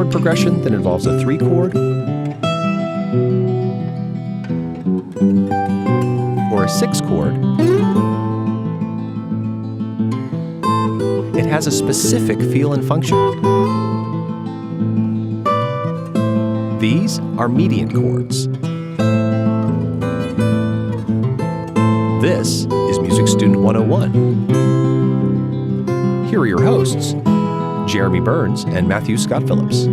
chord progression that involves a 3-chord or a 6-chord, it has a specific feel and function. These are mediant chords. This is Music Student 101. Here are your hosts, Jeremy Burns and Matthew Scott Phillips.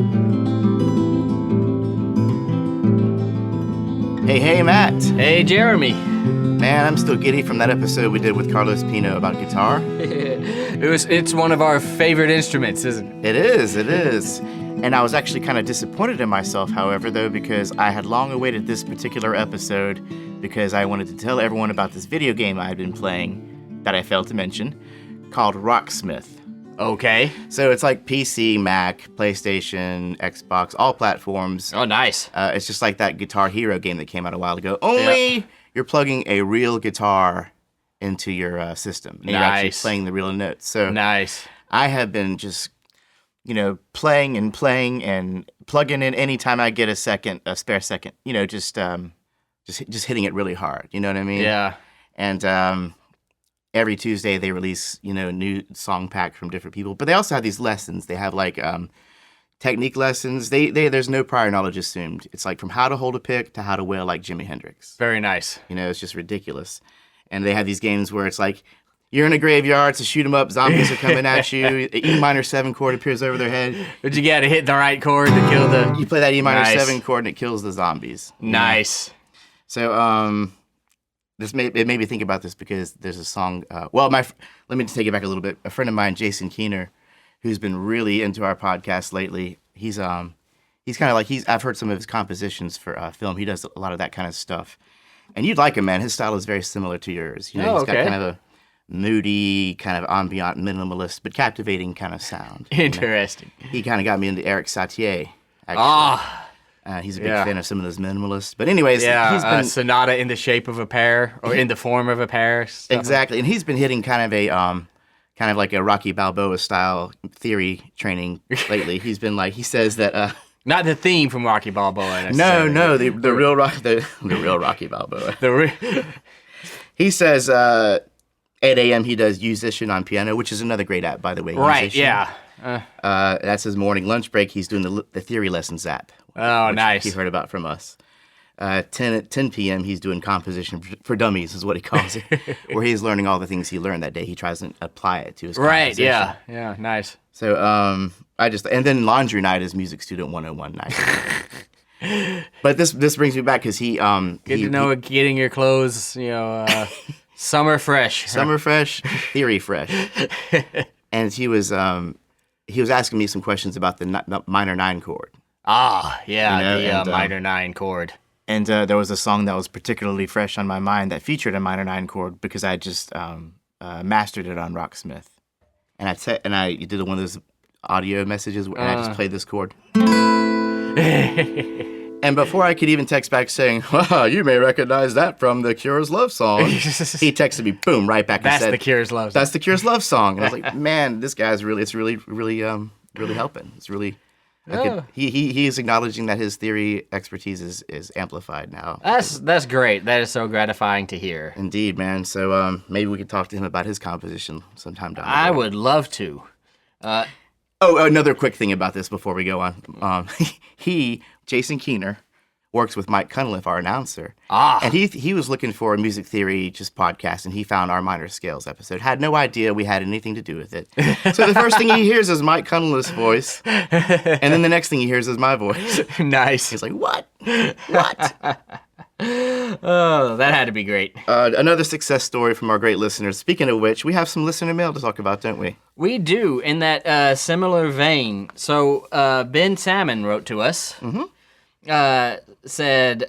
Hey, Matt. Hey, Jeremy. Man, I'm still giddy from that episode we did with Carlos Pino about guitar. It's one of our favorite instruments, isn't it? It is. And I was actually kind of disappointed in myself, however, though, because I had long awaited this particular episode because I wanted to tell everyone about this video game I had been playing that I failed to mention called Rocksmith. Okay. So it's like PC, Mac, PlayStation, Xbox, all platforms. Oh, nice. It's just like that Guitar Hero game that came out a while ago. Only you're plugging a real guitar into your system. And you're actually playing the real notes. So nice. I have been just, playing and plugging in anytime I get a spare second. Just hitting it really hard. You know what I mean? Yeah. And every Tuesday they release, a new song pack from different people. But they also have these lessons. They have like technique lessons. There's no prior knowledge assumed. It's like from how to hold a pick to how to wail like Jimi Hendrix. Very nice. It's just ridiculous. And they have these games where it's like you're in a graveyard, it's a shoot 'em up, zombies are coming at you. The E minor 7 chord appears over their head. But you gotta hit the right chord to kill the. You play that E minor 7 chord and it kills the zombies. Nice. So it made me think about this because there's a song. Let me take it back a little bit. A friend of mine, Jason Keener, who's been really into our podcast lately. He's kind of like I've heard some of his compositions for film. He does a lot of that kind of stuff, and you'd like him, man. His style is very similar to yours. He's got kind of a moody, kind of ambient, minimalist, but captivating kind of sound. Interesting. He kind of got me into Eric Satie. Actually. He's a big fan of some of those minimalists. But anyways, he's been Sonata in the Shape of a Pear or in the Form of a Pear. Exactly, and he's been hitting kind of like a Rocky Balboa style theory training lately. He's been like, he says that not the theme from Rocky Balboa. No, the real Rocky Balboa. He says 8 a.m. he does Musician on piano, which is another great app, by the way. Right, Musician. yeah. That's his morning lunch break. He's doing the theory lessons app. Oh, nice. He heard about from us. 10 p.m. he's doing composition for dummies, is what he calls it, where he's learning all the things he learned that day. He tries to apply it to his composition. Right, yeah, nice. So and then laundry night is Music Student 101 night. But this brings me back because getting your clothes, summer fresh. Summer fresh, theory fresh. And he was asking me some questions about the minor 9 chord. The minor 9 chord. And there was a song that was particularly fresh on my mind that featured a minor 9 chord because I just mastered it on Rocksmith. And I did one of those audio messages and I just played this chord. And before I could even text back saying, you may recognize that from The Cure's love song, he texted me, boom, right back and said, That's The Cure's love song. That's The Cure's love song. And I was like, man, this guy's really helping. It's really... He is acknowledging that his theory expertise is amplified now. That's great. That is so gratifying to hear. Indeed, man. So maybe we could talk to him about his composition sometime down the road. I would love to. Another quick thing about this before we go on. Jason Keener, works with Mike Cunliffe, our announcer. And he was looking for a music theory just podcast, and he found our minor scales episode. Had no idea we had anything to do with it. So the first thing he hears is Mike Cunliffe's voice, and then the next thing he hears is my voice. Nice. He's like, what? What? Oh, that had to be great. Another success story from our great listeners. Speaking of which, we have some listener mail to talk about, don't we? We do, in that similar vein. So Ben Salmon wrote to us. Mm-hmm. Said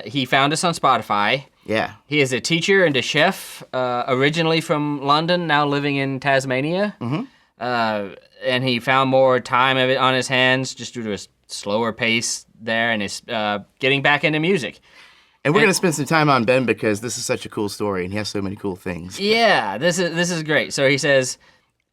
he found us on Spotify. Yeah. He is a teacher and a chef, originally from London, now living in Tasmania. Mm-hmm. And he found more time of it on his hands just due to a slower pace there, and is getting back into music. And we're going to spend some time on Ben because this is such a cool story, and he has so many cool things. Yeah, this is great. So he says,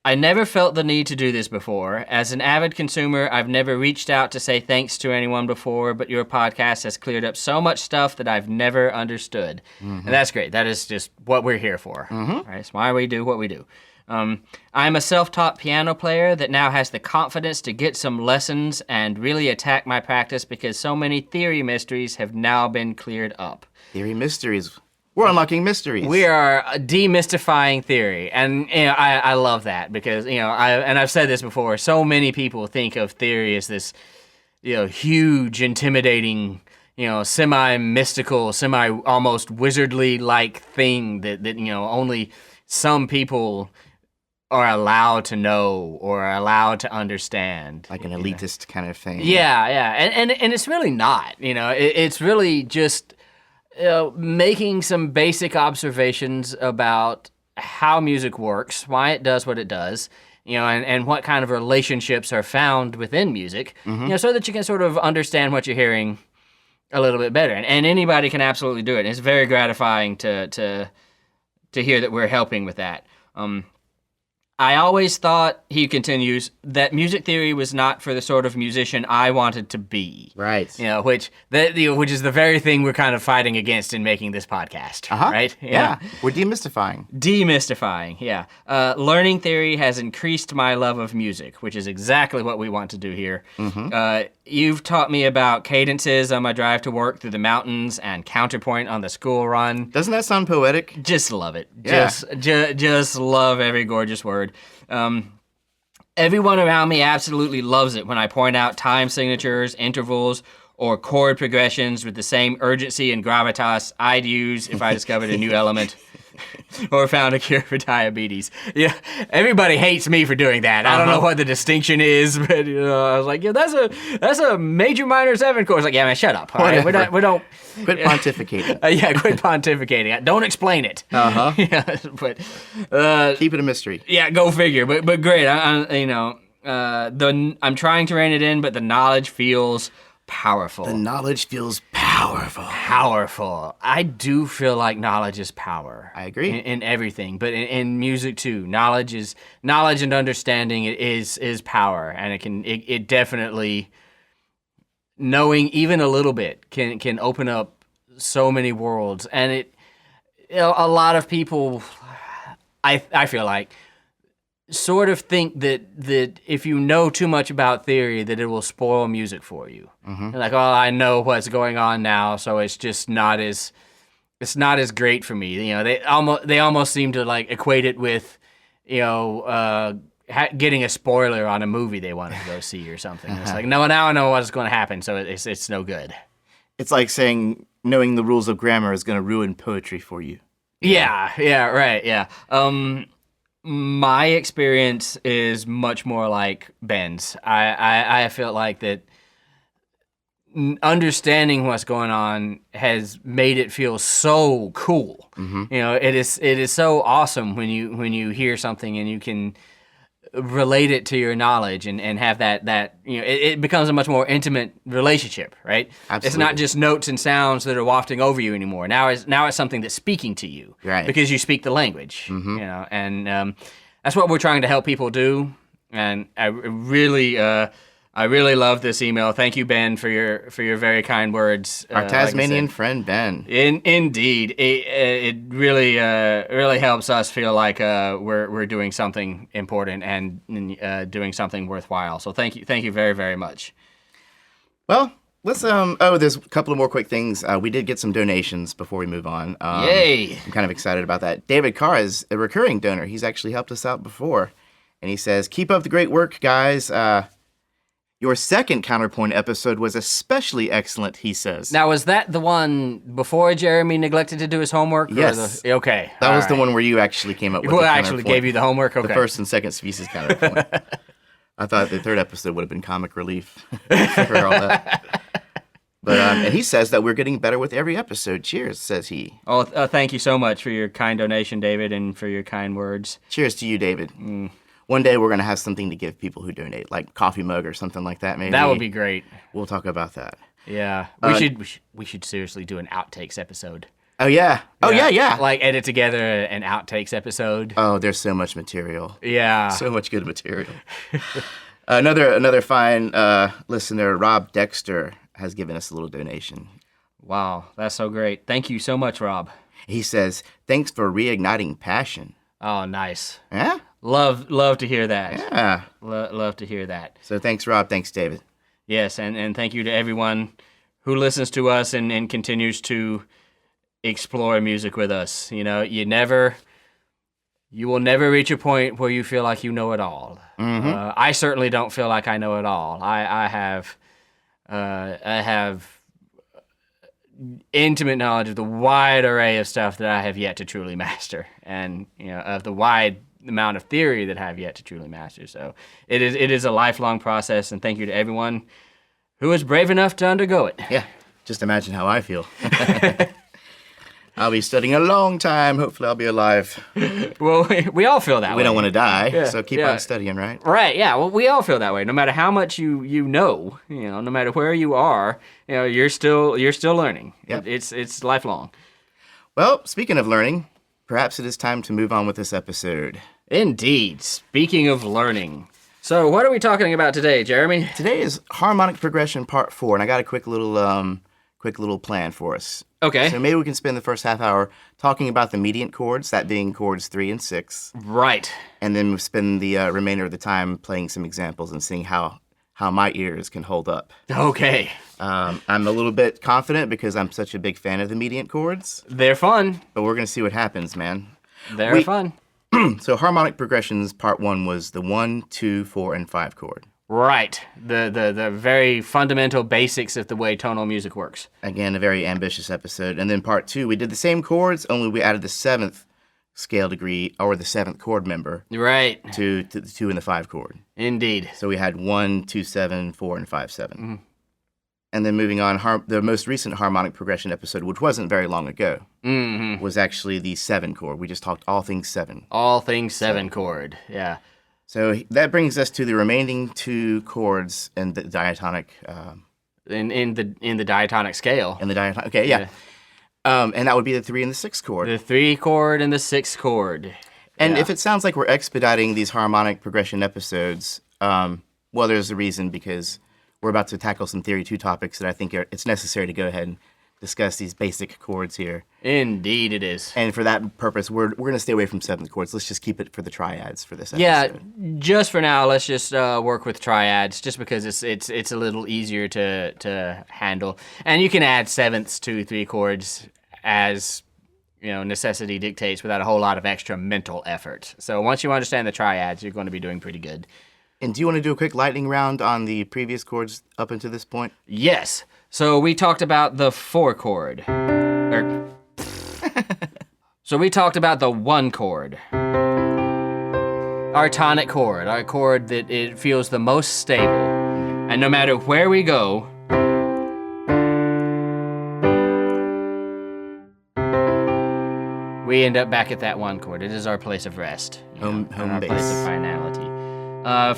I never felt the need to do this before. As an avid consumer, I've never reached out to say thanks to anyone before, but your podcast has cleared up so much stuff that I've never understood. And that's great. That is just what we're here for. Right? It's why we do what we do. I'm a self-taught piano player that now has the confidence to get some lessons and really attack my practice because so many theory mysteries have now been cleared up. Theory mysteries. We're unlocking mysteries. We are demystifying theory, and I love that because I've said this before. So many people think of theory as this, huge, intimidating, semi-mystical, semi-almost wizardly-like thing that only some people are allowed to know or are allowed to understand. Like an elitist kind of thing. Yeah, and it's really not. It's really just making some basic observations about how music works, why it does what it does, and what kind of relationships are found within music, so that you can sort of understand what you're hearing a little bit better. And anybody can absolutely do it. And it's very gratifying to hear that we're helping with that. I always thought, he continues, that music theory was not for the sort of musician I wanted to be. Right. Which is the very thing we're kind of fighting against in making this podcast. Right? Yeah. We're demystifying. Demystifying, yeah. Learning theory has increased my love of music, which is exactly what we want to do here. You've taught me about cadences on my drive to work through the mountains and counterpoint on the school run. Doesn't that sound poetic? Just love it. Yeah. Just love every gorgeous word. Everyone around me absolutely loves it when I point out time signatures, intervals, or chord progressions with the same urgency and gravitas I'd use if I discovered a new element or found a cure for diabetes. Yeah, everybody hates me for doing that. I don't know what the distinction is, but I was like, that's a major minor 7 chord. Like, yeah, man, shut up. All right? We don't quit pontificating. Quit pontificating. Don't explain it. Yeah, but keep it a mystery. Yeah, go figure. But great. I'm trying to rein it in, but the knowledge feels powerful. The knowledge feels powerful. Powerful. I do feel like knowledge is power. I agree. In everything, but in music too. Knowledge and understanding is power, and it definitely, knowing even a little bit can open up so many worlds. And a lot of people, I feel like, sort of think that if you know too much about theory, that it will spoil music for you. Like, oh, I know what's going on now, so it's just not as great for me. They almost seem to like equate it with, getting a spoiler on a movie they want to go see or something. It's like, no, now I know what's going to happen, so it's no good. It's like saying knowing the rules of grammar is going to ruin poetry for you. Yeah, right, yeah. My experience is much more like Ben's. I feel like that understanding what's going on has made it feel so cool. It is so awesome when you hear something and you can relate it to your knowledge and have that it becomes a much more intimate relationship, right? Absolutely. It's not just notes and sounds that are wafting over you anymore. Now it's something that's speaking to you, right? Because you speak the language, and that's what we're trying to help people do. And I really love this email. Thank you, Ben, for your very kind words. Our Tasmanian friend, Ben. Indeed, it really helps us feel like we're doing something important and doing something worthwhile. So thank you very, very much. Well, let's there's a couple of more quick things. We did get some donations before we move on. Yay! I'm kind of excited about that. David Carr is a recurring donor. He's actually helped us out before, and he says, "Keep up the great work, guys. Your second Counterpoint episode was especially excellent," he says. Now, was that the one before Jeremy neglected to do his homework? Yes. Okay. That was the one where you actually came up with Who the actually counterpoint. gave you the homework? Okay. The first and second species counterpoint. I thought the third episode would have been comic relief for all that. But and he says that we're getting better with every episode. Cheers, says he. Oh, thank you so much for your kind donation, David, and for your kind words. Cheers to you, David. One day we're going to have something to give people who donate, like coffee mug or something like that, maybe. That would be great. We'll talk about that. Yeah. We should seriously do an outtakes episode. Oh yeah. Oh yeah. Like edit together an outtakes episode. Oh, there's so much material. Yeah. So much good material. Another fine listener, Rob Dexter, has given us a little donation. Wow, that's so great. Thank you so much, Rob. He says, "Thanks for reigniting passion." Oh, nice. Yeah? Love to hear that. Yeah. Love to hear that. So thanks, Rob. Thanks, David. Yes, and thank you to everyone who listens to us and continues to explore music with us. You know, you will never reach a point where you feel like you know it all. Mm-hmm. I certainly don't feel like I know it all. I have intimate knowledge of the wide array of stuff that I have yet to truly master, and of the wide amount of theory that I have yet to truly master. So it is a lifelong process, and thank you to everyone who is brave enough to undergo it. Yeah, just imagine how I feel. I'll be studying a long time. Hopefully I'll be alive. Well, we all feel that way. We don't want to die, so keep yeah. on studying, right? Right, yeah. Well, we all feel that way. No matter how much you know, no matter where you are, you're still learning. Yep. It's lifelong. Well, speaking of learning, perhaps it is time to move on with this episode. Indeed. Speaking of learning. So what are we talking about today, Jeremy? Today is harmonic progression part 4, and I got a quick little plan for us. Okay. So maybe we can spend the first half hour talking about the mediant chords, that being chords 3 and 6. Right. And then we'll spend the remainder of the time playing some examples and seeing how my ears can hold up. Okay. I'm a little bit confident because I'm such a big fan of the mediant chords. They're fun. But we're going to see what happens, man. They're fun. So harmonic progressions part 1 was the 1, 2, 4, and 5 chord. Right. The very fundamental basics of the way tonal music works. Again, a very ambitious episode. And then part 2, we did the same chords, only we added the 7th scale degree, or the 7th chord member. Right. To the 2 and the 5 chord. Indeed. So we had 1, 2, 7, 4, and 5, 7. Mm-hmm. And then moving on, the most recent harmonic progression episode, which wasn't very long ago, was actually the 7 chord. We just talked all things 7. All things 7 chord, yeah. So that brings us to the remaining 2 chords in the diatonic. In the diatonic scale. In the diatonic, okay, yeah. And that would be the 3 and the 6 chord. The 3 chord and the 6 chord. And if it sounds like we're expediting these harmonic progression episodes, well, there's a reason, because we're about to tackle some Theory 2 topics that I think it's necessary to go ahead and discuss these basic chords here. Indeed it is. And for that purpose, we're going to stay away from 7th chords. Let's just keep it for the triads for this episode. Yeah, just for now, let's just work with triads, just because it's a little easier to handle. And you can add 7ths to 3 chords as necessity dictates without a whole lot of extra mental effort. So once you understand the triads, you're going to be doing pretty good. And do you want to do a quick lightning round on the previous chords up until this point? Yes. So we talked about the 4 chord. So we talked about the 1 chord. Our tonic chord, our chord that it feels the most stable. And no matter where we go, we end up back at that 1 chord. It is our place of rest. Home our base. Place of finality.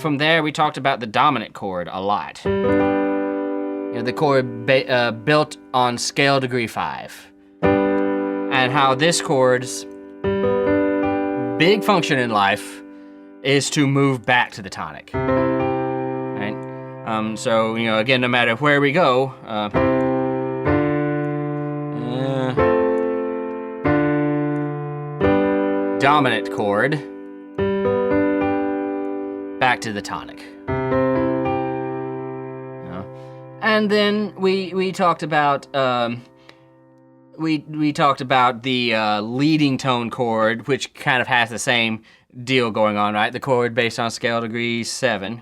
From there, we talked about the dominant chord a lot. The chord built on scale degree 5. And how this chord's big function in life is to move back to the tonic. Right? So, again, no matter where we go, dominant chord, back to the tonic. And then we talked about we talked about the leading tone chord, which kind of has the same deal going on, right? The chord based on scale degree 7.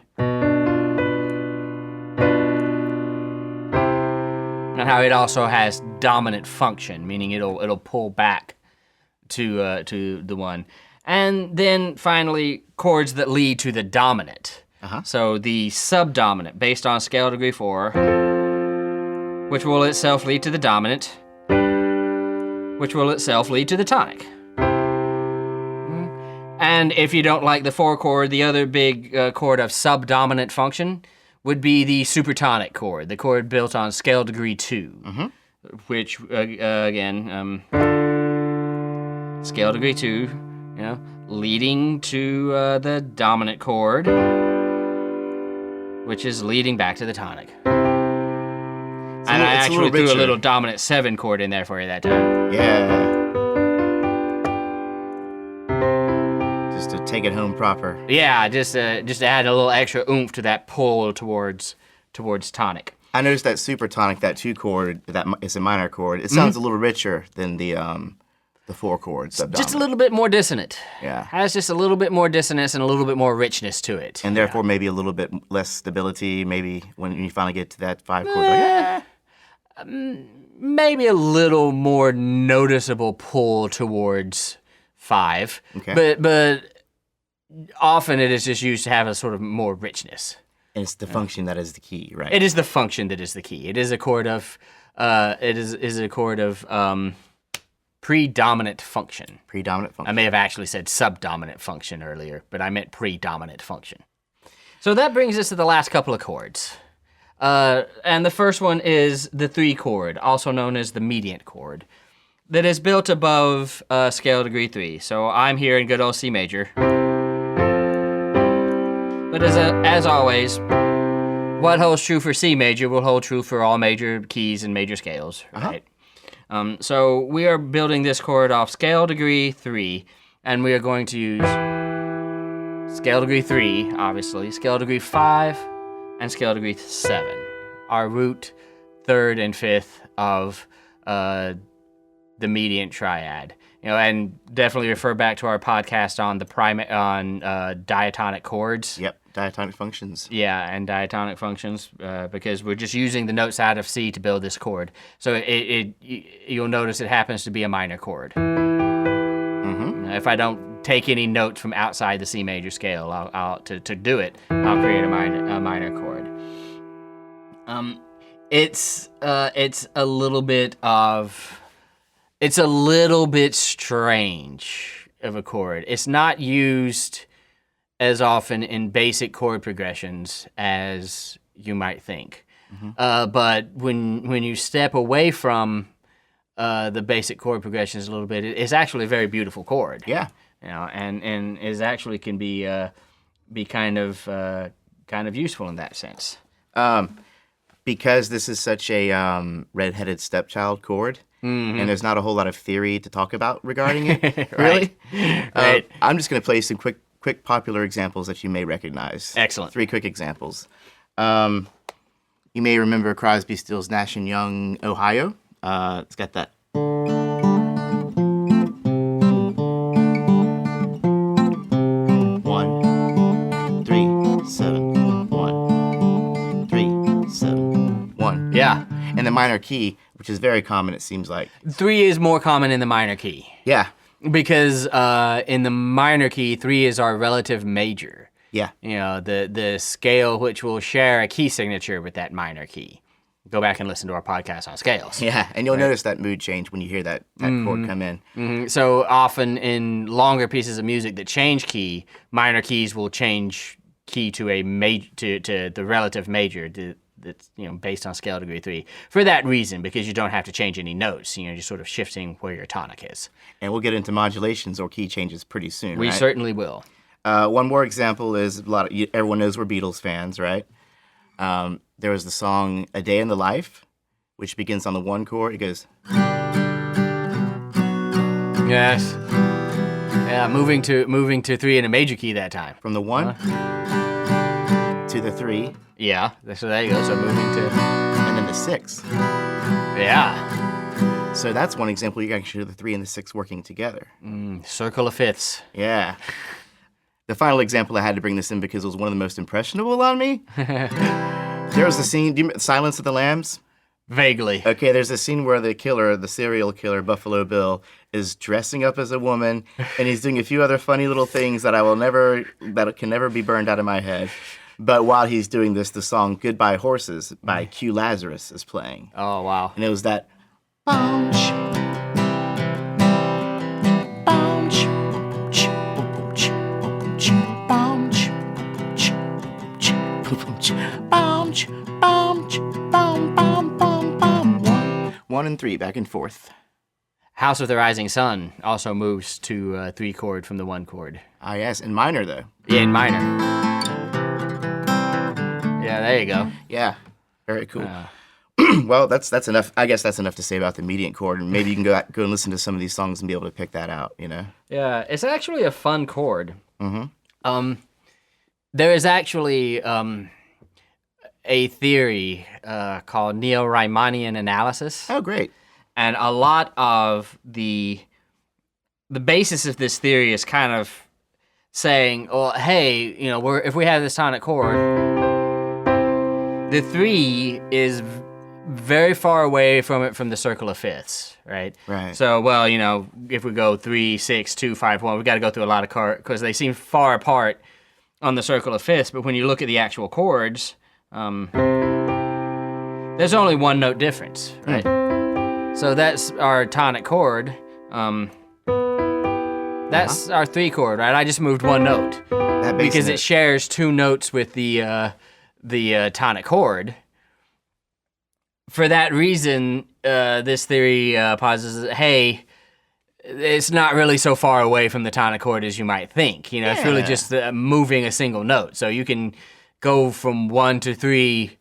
And how it also has dominant function, meaning it'll pull back to the 1. And then finally, chords that lead to the dominant. So the subdominant, based on scale degree 4, which will itself lead to the dominant, which will itself lead to the tonic. And if you don't like the 4 chord, the other big chord of subdominant function would be the supertonic chord, the chord built on scale degree 2. which again, scale degree 2, leading to the dominant chord, which is leading back to the tonic. And I actually threw a little dominant 7 chord in there for you that time. Yeah. Just to take it home proper. Yeah, just add a little extra oomph to that pull towards tonic. I noticed that super tonic, that 2 chord, that is a minor chord. It sounds a little richer than the 4 chords. Just a little bit more dissonant. Yeah. Has just a little bit more dissonance and a little bit more richness to it. And therefore maybe a little bit less stability, maybe when you finally get to that 5 chord. Maybe a little more noticeable pull towards 5. Okay. But often it is just used to have a sort of more richness. And it's the function that is the key, right? It is the function that is the key. It is a chord of predominant function. Predominant function. I may have actually said subdominant function earlier, but I meant predominant function. So that brings us to the last couple of chords. And the first one is the 3 chord, also known as the mediant chord, that is built above scale degree 3. So I'm here in good old C major. But as always, what holds true for C major will hold true for all major keys and major scales, right? So we are building this chord off scale degree 3, and we are going to use scale degree 3, obviously, scale degree 5, and scale degree 7, our root 3rd and 5th of the mediant triad. And definitely refer back to our podcast on diatonic chords. Yep, diatonic functions. Yeah, and diatonic functions, because we're just using the notes out of C to build this chord. So you'll notice it happens to be a minor chord. If I don't take any notes from outside the C major scale, to do it, I'll create a minor chord. It's a little bit strange of a chord. It's not used as often in basic chord progressions as you might think. But when you step away from the basic chord progressions a little bit, it's actually a very beautiful chord. Yeah. And is actually can be kind of useful in that sense. Because this is such a red-headed stepchild chord, and there's not a whole lot of theory to talk about regarding it. Really? Right. I'm just going to play some quick popular examples that you may recognize. Excellent. 3 quick examples. You may remember Crosby, Stills, Nash & Young, Ohio. It's got that. 1, 3, 7, 1, 3, 7, 1. Yeah. And the minor key, which is very common, it seems like. 3 is more common in the minor key. Yeah. Because in the minor key, 3 is our relative major. Yeah. The scale which will share a key signature with that minor key. Go back and listen to our podcast on scales. Yeah, and you'll notice that mood change when you hear that chord come in. So often in longer pieces of music that change key, minor keys will change key to a major to the relative major that's based on scale degree 3 for that reason, because you don't have to change any notes. You're sort of shifting where your tonic is. And we'll get into modulations or key changes pretty soon. We right? certainly will. One more example is everyone knows we're Beatles fans, right? There was the song "A Day in the Life," which begins on the 1 chord. It goes. Yes. Yeah, moving to 3 in a major key that time. From the 1 to the 3. Yeah, so there you go. So moving to... And then the 6. Yeah. So that's one example. You can actually hear the 3 and the 6 working together. Circle of fifths. Yeah. The final example, I had to bring this in because it was one of the most impressionable on me. There was a scene, do you remember Silence of the Lambs? Vaguely. Okay, there's a scene where the killer, the serial killer, Buffalo Bill, is dressing up as a woman, and he's doing a few other funny little things that can never be burned out of my head. But while he's doing this, the song "Goodbye Horses" by Q Lazarus is playing. Oh, wow. And it was that bounce, bounce, bounce, bounce, bounce, bounce, bounce, bounce, bounce. 1 and 3, back and forth. House with the Rising Sun also moves to 3 chord from the 1 chord. Ah, yes, in minor though. Yeah, in minor. Yeah, there you go. Yeah, very cool. Well, that's enough. I guess that's enough to say about the mediant chord, and maybe you can go and listen to some of these songs and be able to pick that out. Yeah, it's actually a fun chord. Mm-hmm. There is actually a theory called Romanian Analysis. Oh, great. And a lot of the basis of this theory is kind of saying, well, hey, if we have this tonic chord, the 3 is very far away from the circle of fifths, right? Right. So, well, if we go 3, 6, 2, 5, 1, we got to go through a lot of chords because they seem far apart on the circle of fifths. But when you look at the actual chords, there's only 1 note difference, right? So that's our tonic chord. That's our 3 chord, right? I just moved 1 note because it shares 2 notes with the tonic chord. For that reason, this theory posits that, hey, it's not really so far away from the tonic chord as you might think. It's really just moving a single note. So you can go from 1 to 3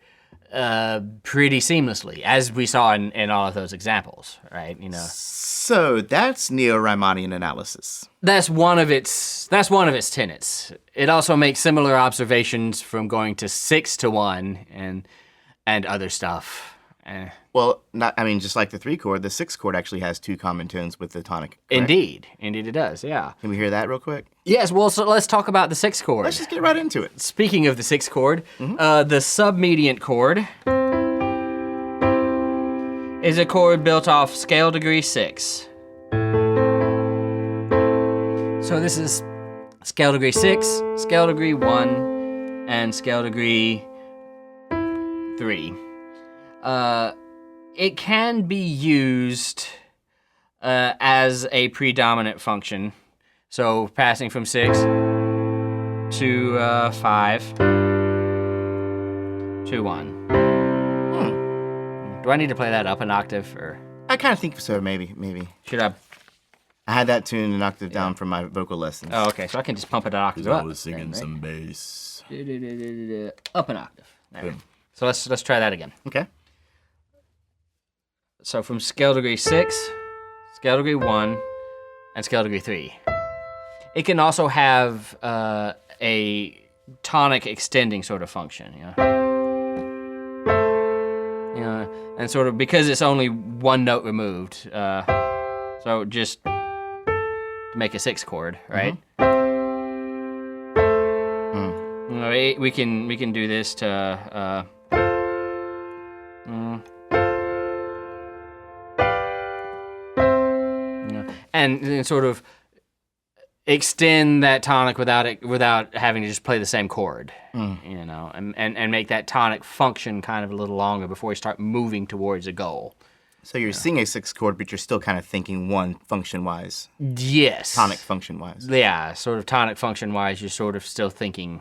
pretty seamlessly, as we saw in all of those examples, right? So that's Neo-Riemannian analysis. That's one of its tenets. It also makes similar observations from going to 6 to 1 and other stuff. Well, just like the 3 chord, the 6 chord actually has 2 common tones with the tonic. Correct? Indeed it does. Yeah. Can we hear that real quick? Yes. Well, so let's talk about the 6 chord. Let's just get right into it. Speaking of the 6 chord, the submediant chord is a chord built off scale degree 6. So this is scale degree 6, scale degree 1, and scale degree 3. It can be used as a predominant function. So passing from 6 to 5 to 1. Do I need to play that up an octave, or? I kind of think so, maybe. Should I? I had that tune an octave down from my vocal lessons. Oh, okay. So I can just pump it an octave up. I was singing some bass. Up an octave. There. So let's try that again. Okay. So from scale degree 6, scale degree 1, and scale degree 3. It can also have a tonic extending sort of function, and sort of because it's only 1 note removed. So just to make a 6 chord, right? We can do this to. And sort of extend that tonic without having to just play the same chord, and make that tonic function kind of a little longer before we start moving towards a goal. So you're singing a 6 chord, but you're still kind of thinking 1 function-wise. Yes. Tonic function-wise. Yeah, sort of tonic function-wise, you're sort of still thinking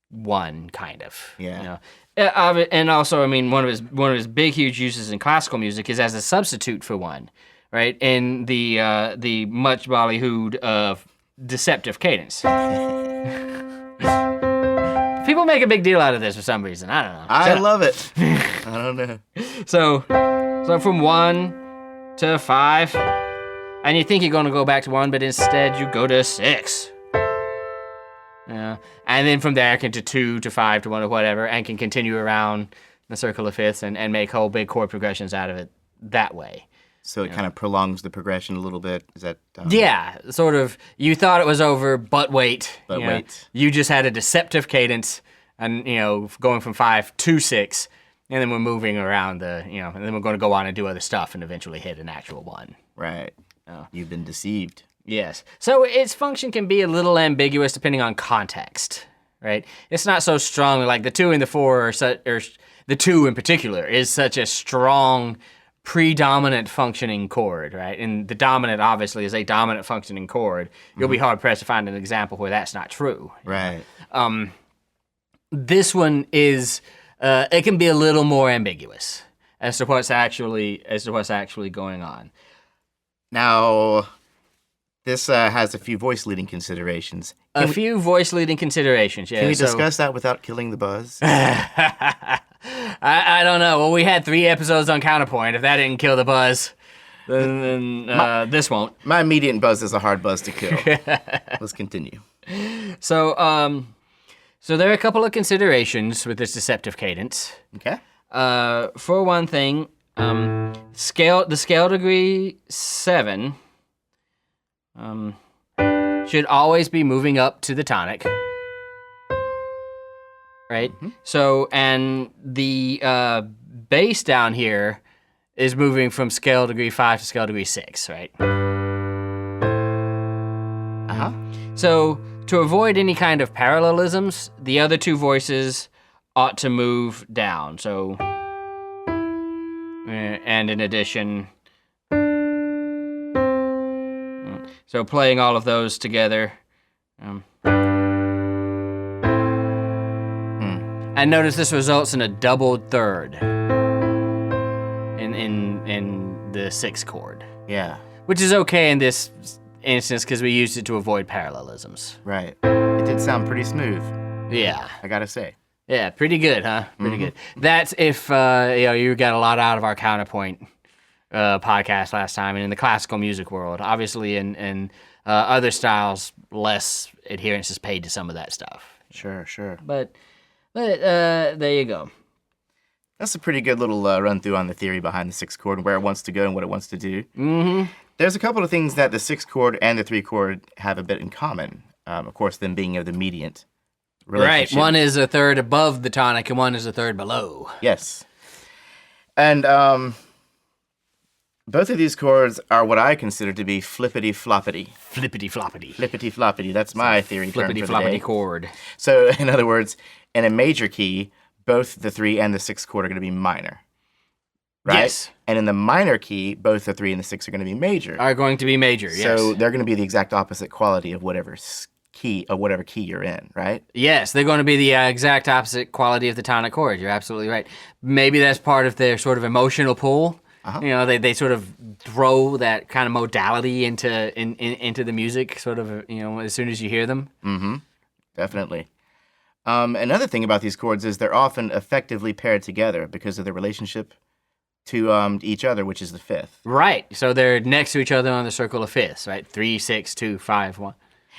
1 kind of. Yeah. And also, one of his big, huge uses in classical music is as a substitute for 1. Right, in the much ballyhooed of deceptive cadence. People make a big deal out of this for some reason. I don't know. I love it. I don't know. So from 1 to 5, and you think you're going to go back to 1, but instead you go to 6. And then from there, can to 2 to 5 to 1 or whatever, and can continue around the circle of fifths and make whole big chord progressions out of it that way. So it kind of prolongs the progression a little bit. Is that? Yeah, sort of. You thought it was over, but wait. Wait. You just had a deceptive cadence, and going from 5 to 6, and then we're moving around and then we're going to go on and do other stuff, and eventually hit an actual 1. Right. You've been deceived. Yes. So its function can be a little ambiguous depending on context. Right. It's not so strong. Like the 2 and the 4 or the 2 in particular is such a strong predominant functioning chord, right? And the dominant obviously is a dominant functioning chord. You'll be hard pressed to find an example where that's not true. Right. This one is, it can be a little more ambiguous. as to what's actually going on. Now, this has a few voice leading considerations. Can we discuss that without killing the buzz? I don't know. Well, we had 3 episodes on counterpoint. If that didn't kill the buzz, then this won't. My mediant buzz is a hard buzz to kill. Let's continue. So there are a couple of considerations with this deceptive cadence. Okay. For one thing, the scale degree 7 should always be moving up to the tonic. Right? Mm-hmm. So, and the bass down here is moving from scale degree 5 to scale degree 6, right? Uh-huh. So, to avoid any kind of parallelisms, the other 2 voices ought to move down. So, and in addition, so playing all of those together. And notice this results in a doubled third in the 6th chord. Yeah. Which is okay in this instance because we used it to avoid parallelisms. Right. It did sound pretty smooth. Yeah. I gotta say. Yeah, pretty good, huh? Pretty good. That's if you got a lot out of our counterpoint podcast last time, and in the classical music world, obviously in other styles, less adherence is paid to some of that stuff. Sure. But there you go. That's a pretty good little run through on the theory behind the 6th chord and where it wants to go and what it wants to do. Mm-hmm. There's a couple of things that the 6th chord and the 3 chord have a bit in common. Of course, them being of the mediant relationship. Right. One is a third above the tonic and one is a third below. Yes. And both of these chords are what I consider to be flippity-floppity. Flippity-floppity. Flippity-floppity. That's my theory term for the day. Flippity-floppity chord. So, in other words, in a major key, both the 3 and the 6th chord are going to be minor. Right? Yes. And in the minor key, both the 3 and the 6 are going to be major. Are going to be major, yes. So they're going to be the exact opposite quality of whatever key you're in, right? Yes, they're going to be the exact opposite quality of the tonic chord. You're absolutely right. Maybe that's part of their sort of emotional pull. Uh-huh. You know, they sort of throw that kind of modality into the music, sort of, as soon as you hear them. Mm-hmm. Definitely. Another thing about these chords is they're often effectively paired together because of their relationship to each other, which is the 5th. Right. So they're next to each other on the circle of fifths, right? 3, 6, 2, 5, 1.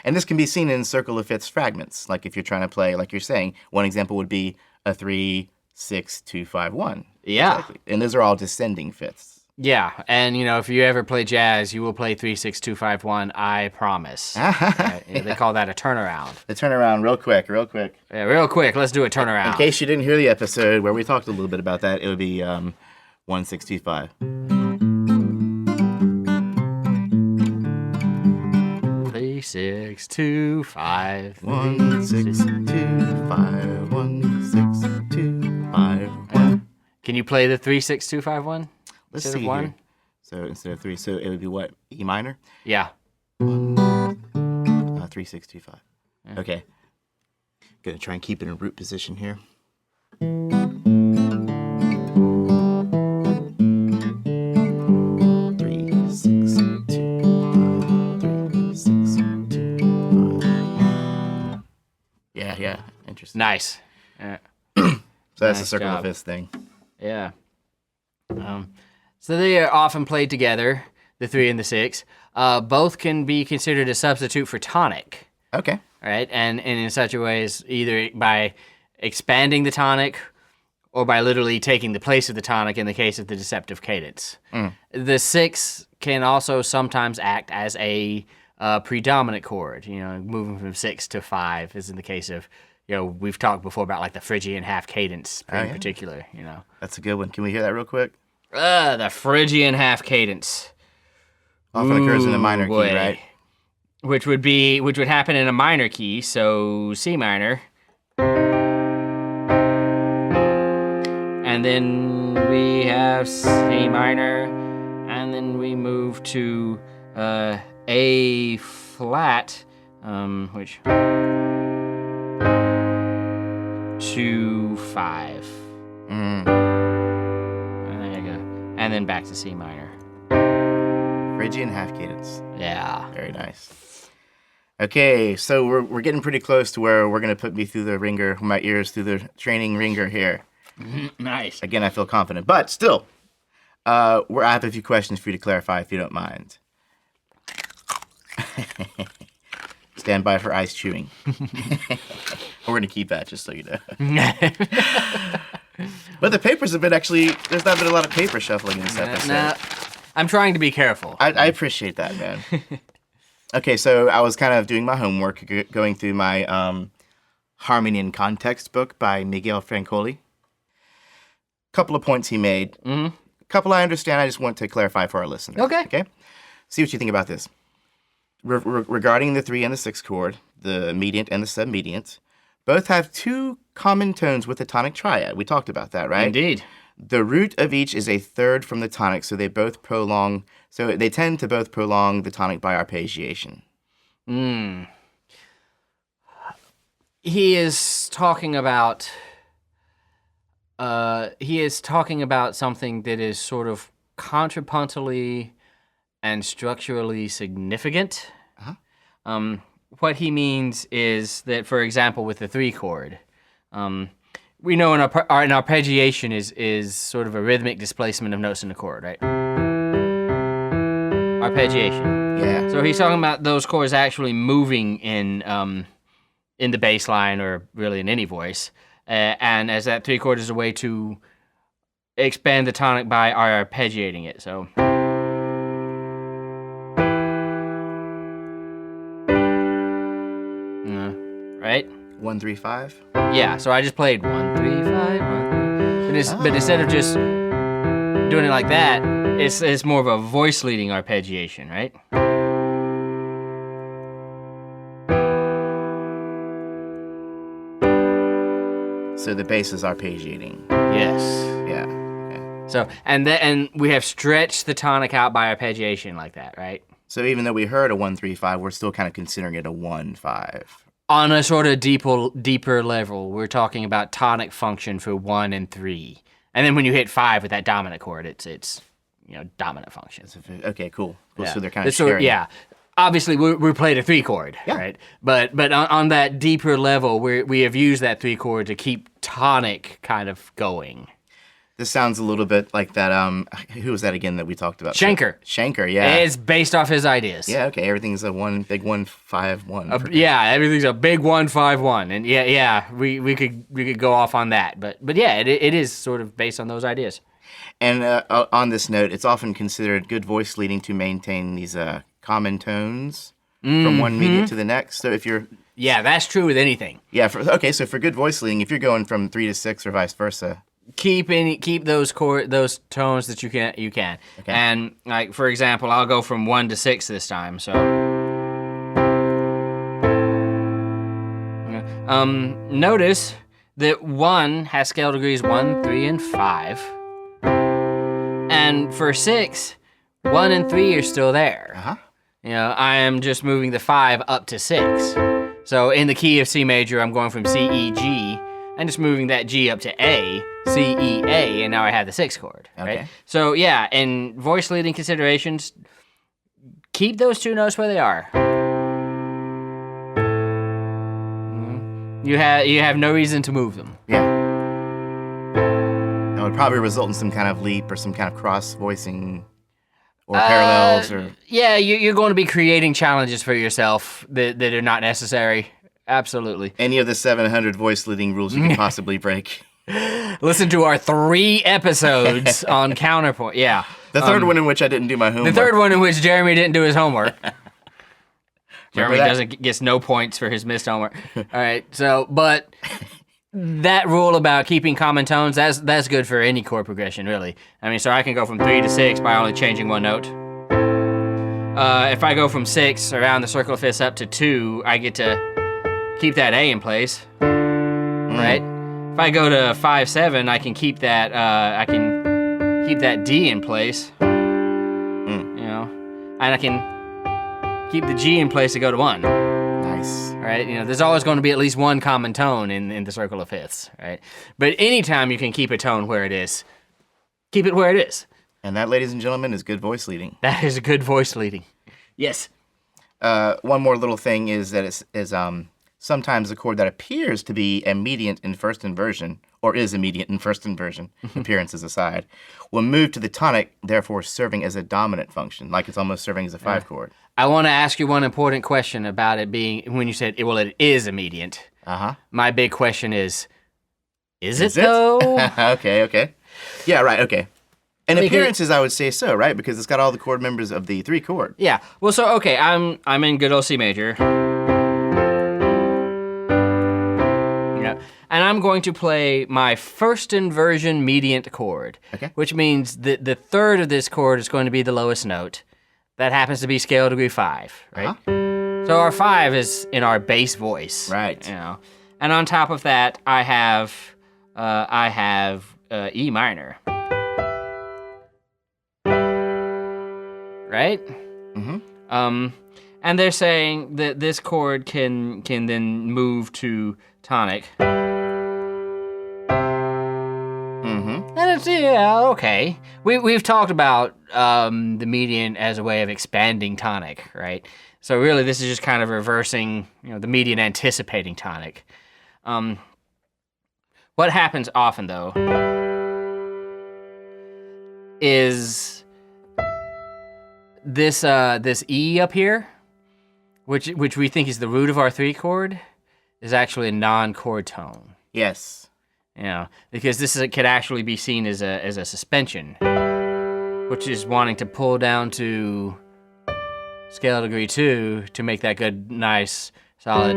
And this can be seen in circle of fifths fragments. Like if you're trying to play, like you're saying, one example would be a 3, 6, 2, 5, 1. Yeah. Exactly. And those are all descending fifths. Yeah, and if you ever play jazz, you will play 3, 6, 2, 5, 1. I promise. They call that a turnaround. The turnaround, real quick. Yeah, real quick. Let's do a turnaround. In case you didn't hear the episode where we talked a little bit about that, it would be 1, 6, 2, 5. 3, 6, 2, 5. 1, 6, 2, 5. 1, 6, 2, 5. 1. Can you play the 3, 6, 2, 5, 1? Let's see here. So instead of 3, so it would be what? E minor? Yeah. 3, 6, 2, 5. Yeah. Okay. Gonna try and keep it in root position here. 3, 6, 2, 5. 3, 6, 2, 5. Yeah. Interesting. Nice. So that's Nice the circle job. of fifths thing. Yeah. So they are often played together, the 3 and the 6. Both can be considered a substitute for tonic. Okay. Right? And in such a way as either by expanding the tonic or by literally taking the place of the tonic in the case of the deceptive cadence. The 6 can also sometimes act as a predominant chord, moving from 6 to 5, as in the case of, we've talked before about like the Phrygian half cadence in particular, That's a good one. Can we hear that real quick? The Phrygian half cadence. Often occurs in the minor key, right? Which would happen in a minor key, so C minor. And then we have C minor, and then we move to A flat, which 2, 5. and then back to C minor. Phrygian half cadence. Yeah. Very nice. Okay, so we're getting pretty close to where we're going to put me through the ringer, my ears through the training ringer here. Nice. Again, I feel confident, but still, I have a few questions for you to clarify if you don't mind. Stand by for ice chewing. We're going to keep that, just so you know. But the papers have been there's not been a lot of paper shuffling in this episode. Nah, I'm trying to be careful. I appreciate that, man. Okay, so I was kind of doing my homework, going through my Harmonian Context book by Miguel Francoli. Couple of points he made. Mm-hmm. A couple I understand. I just want to clarify for our listeners. Okay. See what you think about this. Regarding the 3 and the 6 chord, the mediant and the submediant, both have 2 common tones with the tonic triad. We talked about that, right? Indeed. The root of each is a third from the tonic, so they tend to both prolong the tonic by arpeggiation. He is talking about something that is sort of contrapuntally and structurally significant. Uh-huh. What he means is that, for example, with the 3 chord, we know an arpeggiation is sort of a rhythmic displacement of notes in the chord, right? Arpeggiation. Yeah. So he's talking about those chords actually moving in the bass line, or really in any voice, and as that 3 chord is a way to expand the tonic by arpeggiating it. So. Right? 1, 3, 5. Yeah, so I just played 1, 3, 5, 1, 3. But instead of just doing it like that, it's more of a voice leading arpeggiation, right? So the bass is arpeggiating. Yes. Yeah. Okay. So and we have stretched the tonic out by arpeggiation like that, right? So even though we heard a 1, 3, 5, we're still kind of considering it a 1, 5. On a sort of deeper level, we're talking about tonic function for 1 and 3, and then when you hit 5 with that dominant chord, it's dominant function. Okay, cool. Yeah. So they're kind of sharing. Yeah. Obviously, we played a 3 chord, yeah. Right? But on that deeper level, we have used that 3 chord to keep tonic kind of going. This sounds a little bit like that. Who was that again that we talked about? Schenker. Schenker, yeah. It's based off his ideas. Yeah, okay. Everything's a big 1, 5, 1. Yeah, everything's a big 1, 5, 1, and yeah, we could go off on that, but yeah, it is sort of based on those ideas. And on this note, it's often considered good voice leading to maintain these common tones from one mediant to the next. So if you're that's true with anything. Yeah. So for good voice leading, if you're going from 3 to 6 or vice versa. Keep those tones that you can. Okay. And like, for example, I'll go from 1 to 6 this time. So notice that 1 has scale degrees 1, 3, and 5. And for 6, 1 and 3 are still there. Uh-huh. I am just moving the 5 up to 6. So in the key of C major, I'm going from C, E, G, and just moving that G up to A, C, E, A, and now I have the 6 chord, right? Okay. So yeah, in voice leading considerations, keep those 2 notes where they are. You have no reason to move them. Yeah. That would probably result in some kind of leap or some kind of cross voicing or parallels or. Yeah, you're going to be creating challenges for yourself that are not necessary. Absolutely. Any of the 700 voice leading rules you can possibly break. Listen to our 3 episodes on counterpoint. Yeah. The third one in which I didn't do my homework. The third one in which Jeremy didn't do his homework. Jeremy gets no points for his missed homework. All right. So, but that rule about keeping common tones, that's good for any chord progression, really. I mean, so I can go from 3 to 6 by only changing 1 note. If I go from 6 around the circle of fifths up to 2, I get to keep that A in place, right? If I go to 5, 7, I can keep that. I can keep that D in place, and I can keep the G in place to go to 1. Nice. Right? There's always going to be at least 1 common tone in the circle of fifths, right? But anytime you can keep a tone where it is, keep it where it is. And that, ladies and gentlemen, is good voice leading. That is a good voice leading. Yes. One more little thing is that it's sometimes a chord that appears to be a mediant in first inversion, or is a mediant in first inversion, appearances aside, will move to the tonic, therefore serving as a dominant function, like it's almost serving as a 5 chord. I want to ask you one important question about it being, when you said, well, it is a mediant. Uh-huh. My big question is it though? Okay. Yeah, right, okay. And appearances, I would say so, right? Because it's got all the chord members of the 3 chord. Yeah. Well, so, okay, I'm in good old C major. Yeah. And I'm going to play my first inversion mediant chord. Okay. Which means that the third of this chord is going to be the lowest note. That happens to be scale degree 5, right? Uh-huh. So our 5 is in our bass voice. Right. You know. And on top of that, I have E minor. Right? Mm-hmm. And they're saying that this chord can then move to tonic. Mm-hmm. And it's, yeah, okay. We've talked about the median as a way of expanding tonic, right? So really this is just kind of reversing, the median anticipating tonic. What happens often though is this E up here, which we think is the root of our 3 chord, is actually a non-chord tone. Yes. Because this could actually be seen as a suspension, which is wanting to pull down to scale degree 2 to make that good, nice, solid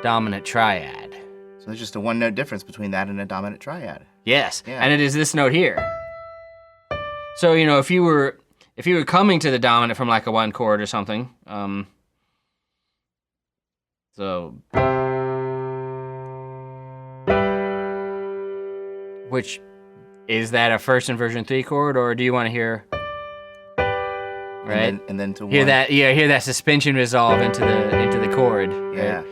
dominant triad. So there's just a 1-note difference between that and a dominant triad. Yes, Yeah. and it is this note here. So, if you were coming to the dominant from like a 1 chord or something, which, is that a first inversion 3 chord, or do you want to hear, right? And then to hear 1. hear that suspension resolve into the chord. Yeah.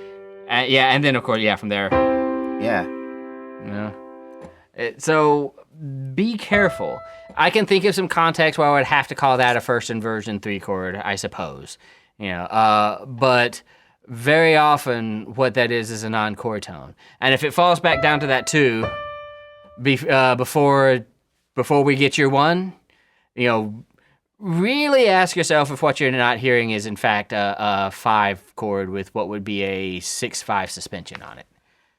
Right? And then of course, from there. Yeah. So be careful. I can think of some context where I would have to call that a first inversion 3 chord, I suppose. But very often what that is a non-chord tone. And if it falls back down to that 2, before we get your 1, really ask yourself if what you're not hearing is in fact a 5 chord with what would be a 6/5 suspension on it.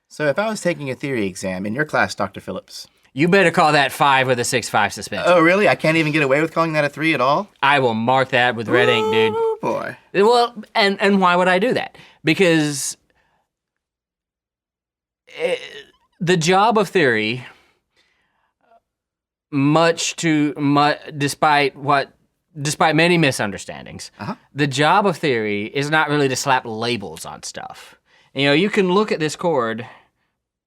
So if I was taking a theory exam in your class, Dr. Phillips. You better call that 5 with a 6/5 suspension. Oh, really? I can't even get away with calling that a 3 at all? I will mark that with red ink, dude. Oh, boy. Well, and why would I do that? Because the job of theory, despite many misunderstandings, the job of theory is not really to slap labels on stuff. You can look at this chord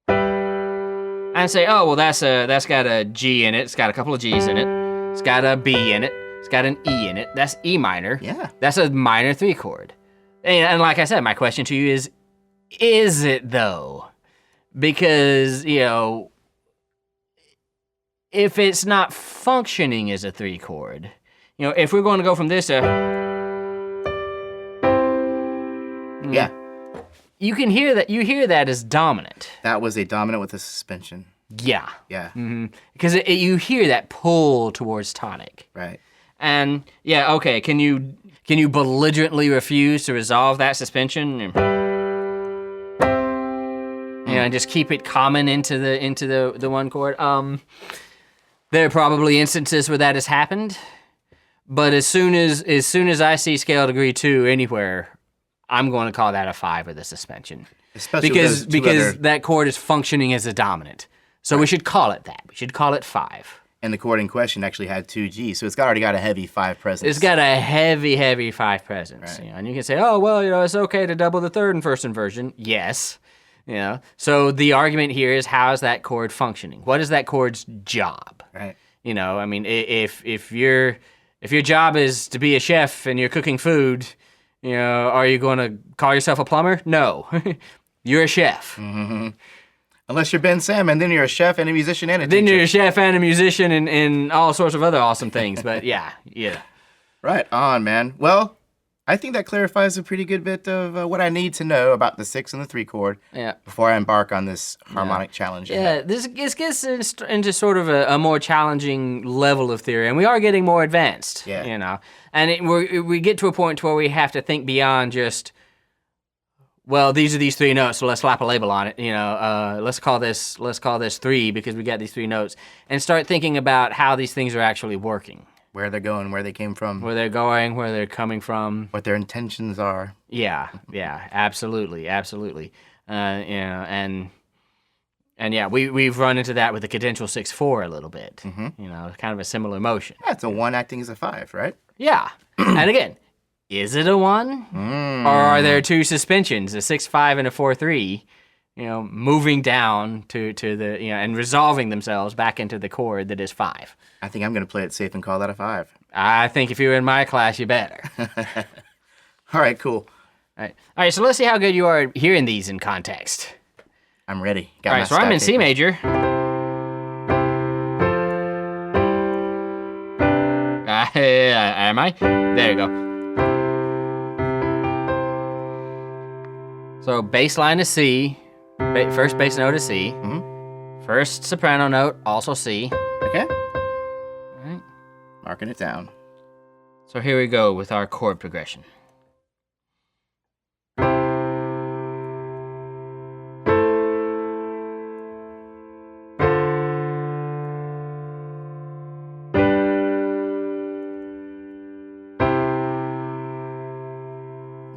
and say, oh, well, that's got a G in it. It's got a couple of G's in it. It's got a B in it. It's got an E in it. That's E minor. Yeah. That's a minor 3 chord. And like I said, my question to you is it though? Because, if it's not functioning as a 3 chord, if we're going to go from this to... Yeah. You hear that as dominant. That was a dominant with a suspension. Yeah. Yeah. Because you hear that pull towards tonic. Right. And yeah, okay, can you belligerently refuse to resolve that suspension? And just keep it common into the 1 chord? There are probably instances where that has happened, but as soon as I see scale degree 2 anywhere, I'm going to call that a 5 with a suspension. Especially because that chord is functioning as a dominant. So we should call it that. We should call it 5. And the chord in question actually had 2 G's, so it's already got a heavy 5 presence. It's got a heavy, heavy 5 presence. Right. And you can say, oh, well, it's okay to double the 3rd in first inversion. Yes. So the argument here is, how is that chord functioning? What is that chord's job? Right. If your job is to be a chef and you're cooking food, are you going to call yourself a plumber? No. You're a chef. Mm-hmm. Unless you're Ben Salmon, then you're a chef and a musician and a Then teacher. you're a chef and a musician and all sorts of other awesome things. But yeah. Right on, man. Well, I think that clarifies a pretty good bit of what I need to know about the 6 and the 3 chord before I embark on this harmonic challenge. Yeah, this gets into sort of a more challenging level of theory, and we are getting more advanced, you know. And we get to a point where we have to think beyond just, well, these are these 3 notes, so let's slap a label on it, you know. Let's call this 3 because we got these 3 notes, and start thinking about how these things are actually working. Where they're going, where they came from. Where they're going, where they're coming from. What their intentions are. Yeah, absolutely. You know, and yeah, we've run into that with the cadential 6/4 a little bit. You know, kind of a similar motion. Yeah, it's a 1 acting as a 5, right? Yeah, and again, is it a 1? Or are there 2 suspensions, a 6/5 and a 4/3? You know, moving down to the, you know, and resolving themselves back into the chord that is 5. I think I'm going to play it safe and call that a 5. I think if you were in my class, you better. All right, cool. All right, so let's see how good you are hearing these in context. I'm ready. All right, so I'm in C major. Am I? There you go. So bass line is C. First bass note is C. First soprano note, also C. Okay. All right. Marking it down. So here we go with our chord progression.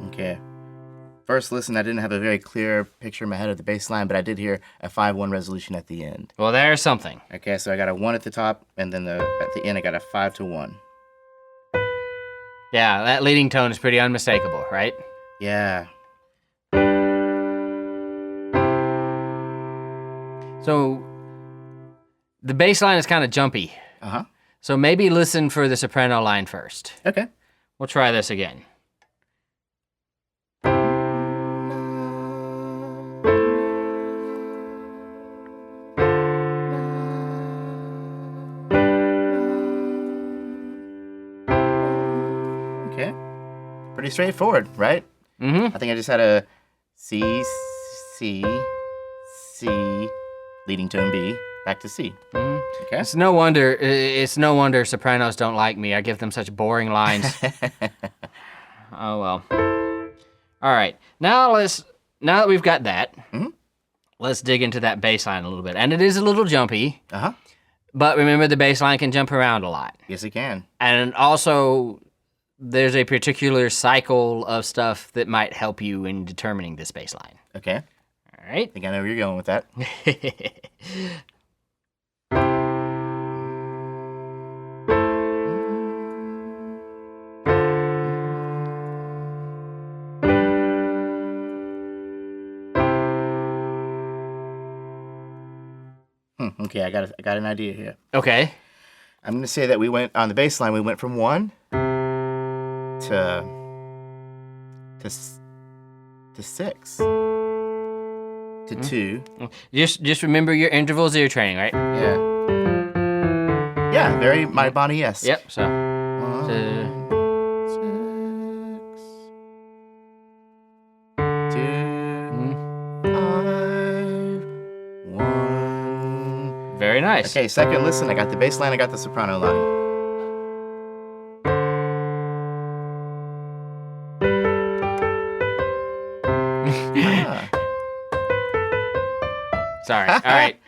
Okay. First listen, I didn't have a very clear picture in my head of the bass line, but I did hear a 5-1 resolution at the end. Well, there's something. Okay, so I got a 1 at the top, and then at the end I got a 5-1. Yeah, that leading tone is pretty unmistakable, right? Yeah. So the bass line is kind of jumpy. Uh-huh. So maybe listen for the soprano line first. Okay. We'll try this again. Okay. Pretty straightforward, right? Mm-hmm. I think I just had a C, C, C, leading tone B, back to C. Mm-hmm. Okay. It's no wonder sopranos don't like me. I give them such boring lines. Oh well. All right. Now that we've got that, let's dig into that bass line a little bit. And it is a little jumpy. Uh-huh. But remember, the bass line can jump around a lot. Yes, it can. And also, there's a particular cycle of stuff that might help you in determining this bass line. Okay. All right. I think I know where you're going with that. Okay, I got an idea here. Okay. I'm going to say that we went on the bass line. We went from 1 to 6 to 2. Just remember your intervals of your training, right? Yeah, very my Bonnie-esque. Yep. So. 1, 6, 2, 5, 1. Very nice. Okay, second listen. I got the bass line. I got the soprano line. Sorry. All right.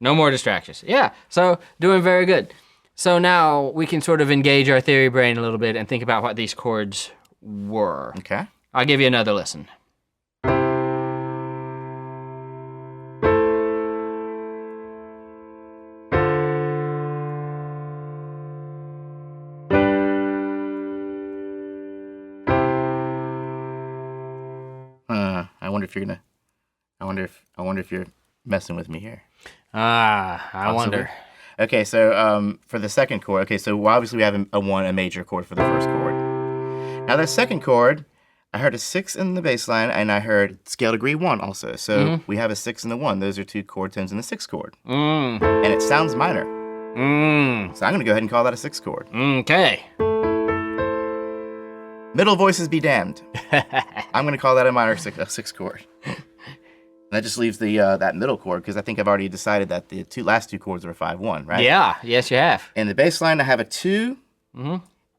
No more distractions. Yeah. So doing very good. So now we can sort of engage our theory brain a little bit and think about what these chords were. Okay. I'll give you another listen. I wonder if you're messing with me here. I wonder. Okay, so for the second chord, okay, so obviously we have a 1, a major chord for the first chord. Now the second chord, I heard a 6 in the bass line, and I heard scale degree 1 also. So we have a 6 and a 1. Those are 2 chord tones in the 6th chord. And it sounds minor. So I'm going to go ahead and call that a 6th chord. Okay. Middle voices be damned. I'm going to call that a minor 6th chord. And that just leaves the that middle chord, because I think I've already decided that the last two chords are a 5-1, right? Yeah, yes you have. In the bass line, I have a 2.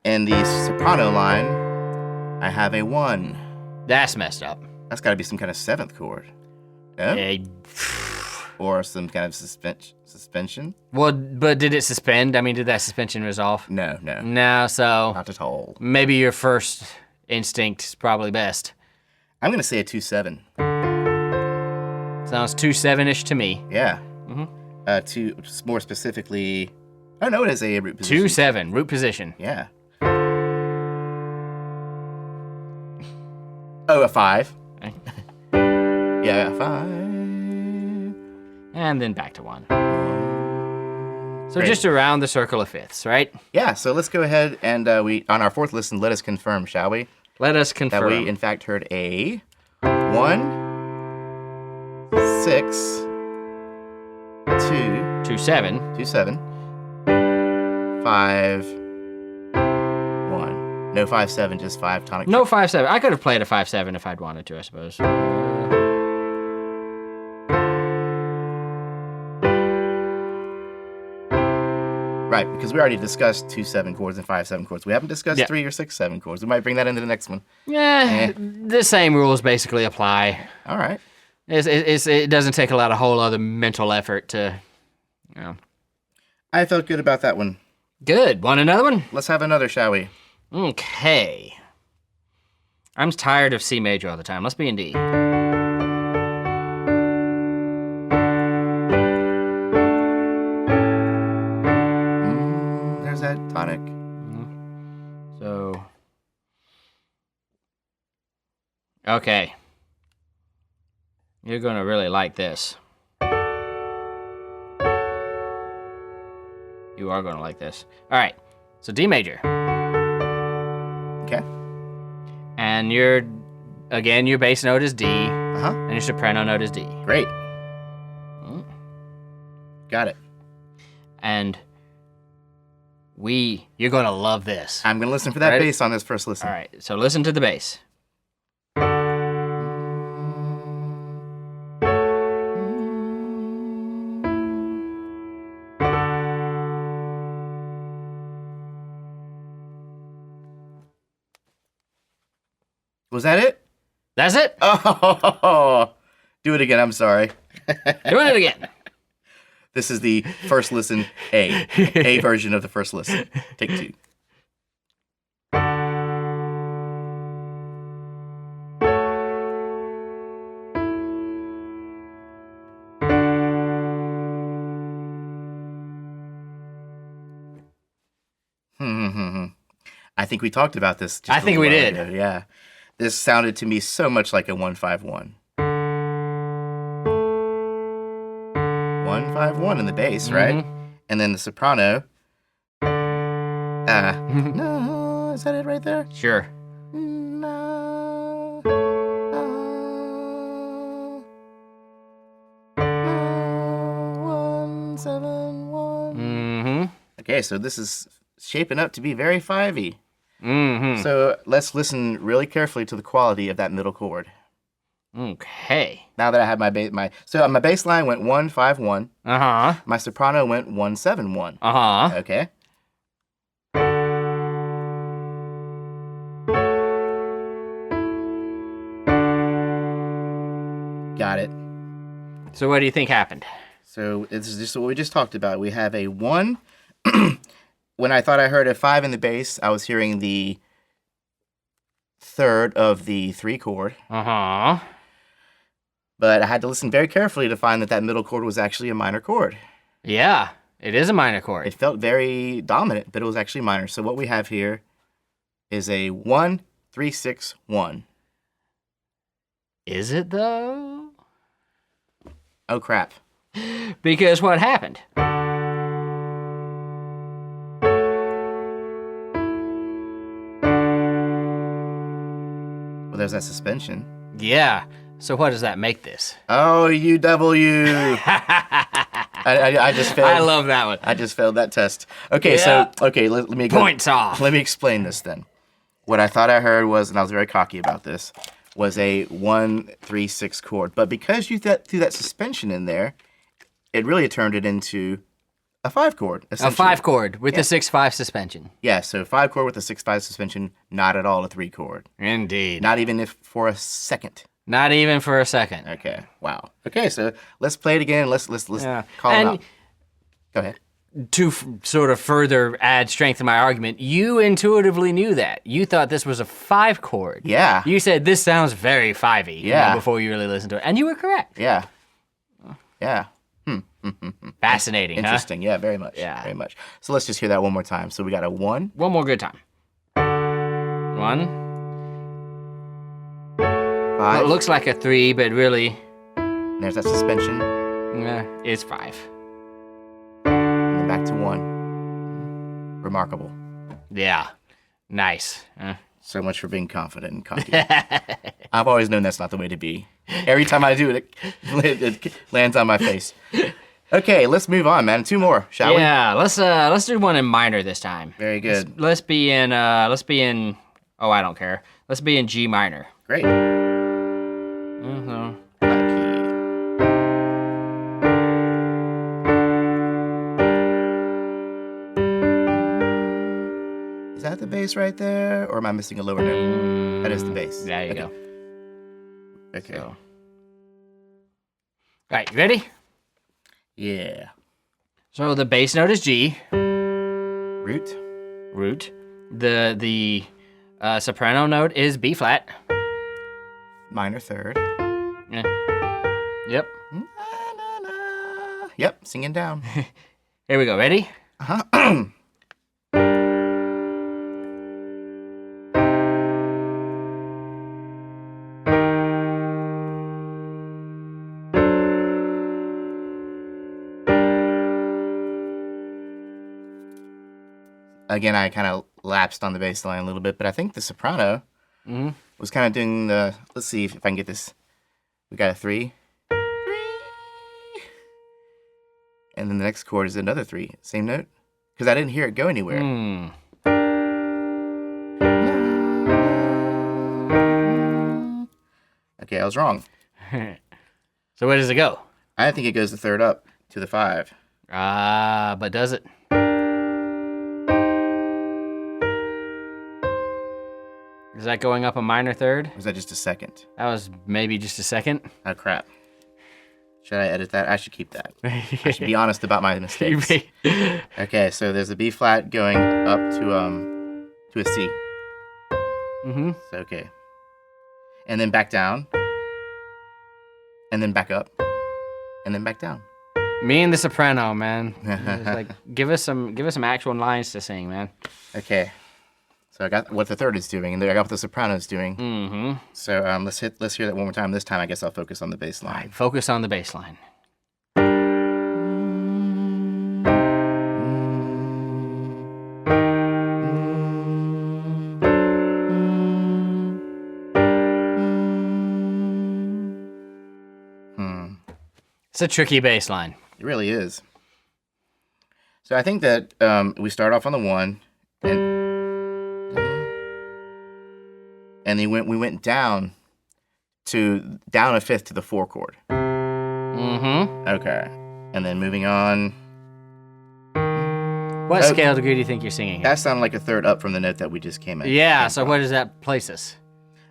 In the soprano line, I have a 1. That's messed up. That's got to be some kind of 7th chord. Yeah? Or some kind of suspension. Well, but did it suspend? I mean, did that suspension resolve? No. No, so Not at all. maybe your first instinct is probably best. I'm going to say a 2-7. Sounds 2-7-ish to me. Yeah. More specifically, oh no, it is a root position. 2-7, root position. Yeah. Oh, a 5. Yeah, a 5. And then back to 1. So Great. just around the circle of fifths, right? Yeah, so let's go ahead and we on our fourth listen, let us confirm, shall we? Let us confirm. That we, in fact, heard a 1, 6, 2, 2-7. 2, 7, 5, 1. No 5-7, just 5 tonic. No 5-7. I could have played a 5-7 if I'd wanted to, I suppose. Right, because we already discussed 2-7 chords and 5-7 chords. We haven't discussed 3 or 6-7 chords. We might bring that into the next one. Yeah, the same rules basically apply. All right. It doesn't take a lot of whole other mental effort to, you know. I felt good about that one. Good. Want another one? Let's have another, shall we? Okay. I'm tired of C major all the time. Let's be in D. There's that tonic. So, okay. You're going to really like this. You are going to like this. All right. So D major. Okay. And your bass note is D. Uh-huh. And your soprano note is D. Great. Got it. And you're going to love this. I'm going to listen for that Ready? bass on this first listen. All right. So listen to the bass. Was that it? That's it. Oh, do it again. I'm sorry. Doing it again. This is the first listen A version of the first listen. Take 2. I think we talked about this. I think we did. Ago. Yeah. This sounded to me so much like a 1-5-1. 1-5-1 in the bass, right? And then the soprano. No, is that it right there? Sure. No. 1-7-1. Okay, so this is shaping up to be very 5-y. So let's listen really carefully to the quality of that middle chord. Okay. Now that I have my bass line went 1-5-1. Uh-huh. My soprano went 1-7-1. Uh-huh. Okay. Got it. So what do you think happened? So this is just what we just talked about. We have a 1. When I thought I heard a 5 in the bass, I was hearing the third of the 3 chord. Uh-huh. But I had to listen very carefully to find that middle chord was actually a minor chord. Yeah, it is a minor chord. It felt very dominant, but it was actually minor. So what we have here is a 1-3-6-1. Is it though? Oh crap. Because what happened? Well, there's that suspension. Yeah. So what does that make this? Oh, you devil, you! I just failed. I love that one. I just failed that test. Okay, Yeah. let me go. Points off. Let me explain this then. What I thought I heard was, and I was very cocky about this, was a 1-3-6 chord. But because you threw that suspension in there, it really turned it into a 5 chord. A 5 chord with a 6/5 suspension. Yeah, so 5 chord with a 6/5 suspension, not at all a 3 chord. Indeed. Not even if for a second. Not even for a second. Okay. Wow. Okay, so let's play it again. Let's Yeah. call it out. Go ahead. To sort of further add strength to my argument, you intuitively knew that. You thought this was a 5 chord. Yeah. You said this sounds very 5-y. Yeah. Before you really listened to it, and you were correct. Yeah. Yeah. Fascinating. Interesting. Yeah, very much. Yeah. Very much. So let's just hear that one more time. So we got a 1. One more good time. 1. 5. It looks like a 3, but really, There's that suspension. it's 5. And then back to 1. Remarkable. Yeah. Nice. So much for being confident and cocky. I've always known that's not the way to be. Every time I do it, it lands on my face. Okay, let's move on, man. 2 more, shall we? Yeah, let's do one in minor this time. Very good. Let's be in oh, I don't care. Let's be in G minor. Great. Mhm. Black key. Is that the bass right there? Or am I missing a lower note? That is the bass. There you Okay. go. Okay. So. All right, you ready? Yeah. So the bass note is G. Root. Root. The soprano note is B flat. Minor third. Yeah. Yep. Na, na, na. Yep, singing down. Here we go. Ready? Uh-huh. Again, I kind of lapsed on the bass line a little bit, but I think the soprano was kind of doing the, let's see if I can get this. We got a 3. And then the next chord is another 3. Same note. Because I didn't hear it go anywhere. Okay, I was wrong. So where does it go? I think it goes the third up to the 5. But does it? Is that going up a minor third? Or was that just a second? That was maybe just a second. Oh, crap. Should I edit that? I should keep that. I should be honest about my mistakes. Okay, so there's a B flat going up to a C. Mm-hmm. So, okay. And then back down. And then back up. And then back down. Me and the soprano, man. It's like give us some actual lines to sing, man. Okay. So I got what the third is doing, and then I got what the soprano is doing. Mm-hmm. So let's hear that one more time. This time I guess I'll focus on the bass line. Right, focus on the bass line. It's a tricky bass line. It really is. So I think that we start off on the 1, and then we went down a fifth to the 4 chord. Mm-hmm. Okay, and then moving on. What scale degree do you think you're singing here? That sounded like a third up from the note that we just came in. Yeah, so where does that place us?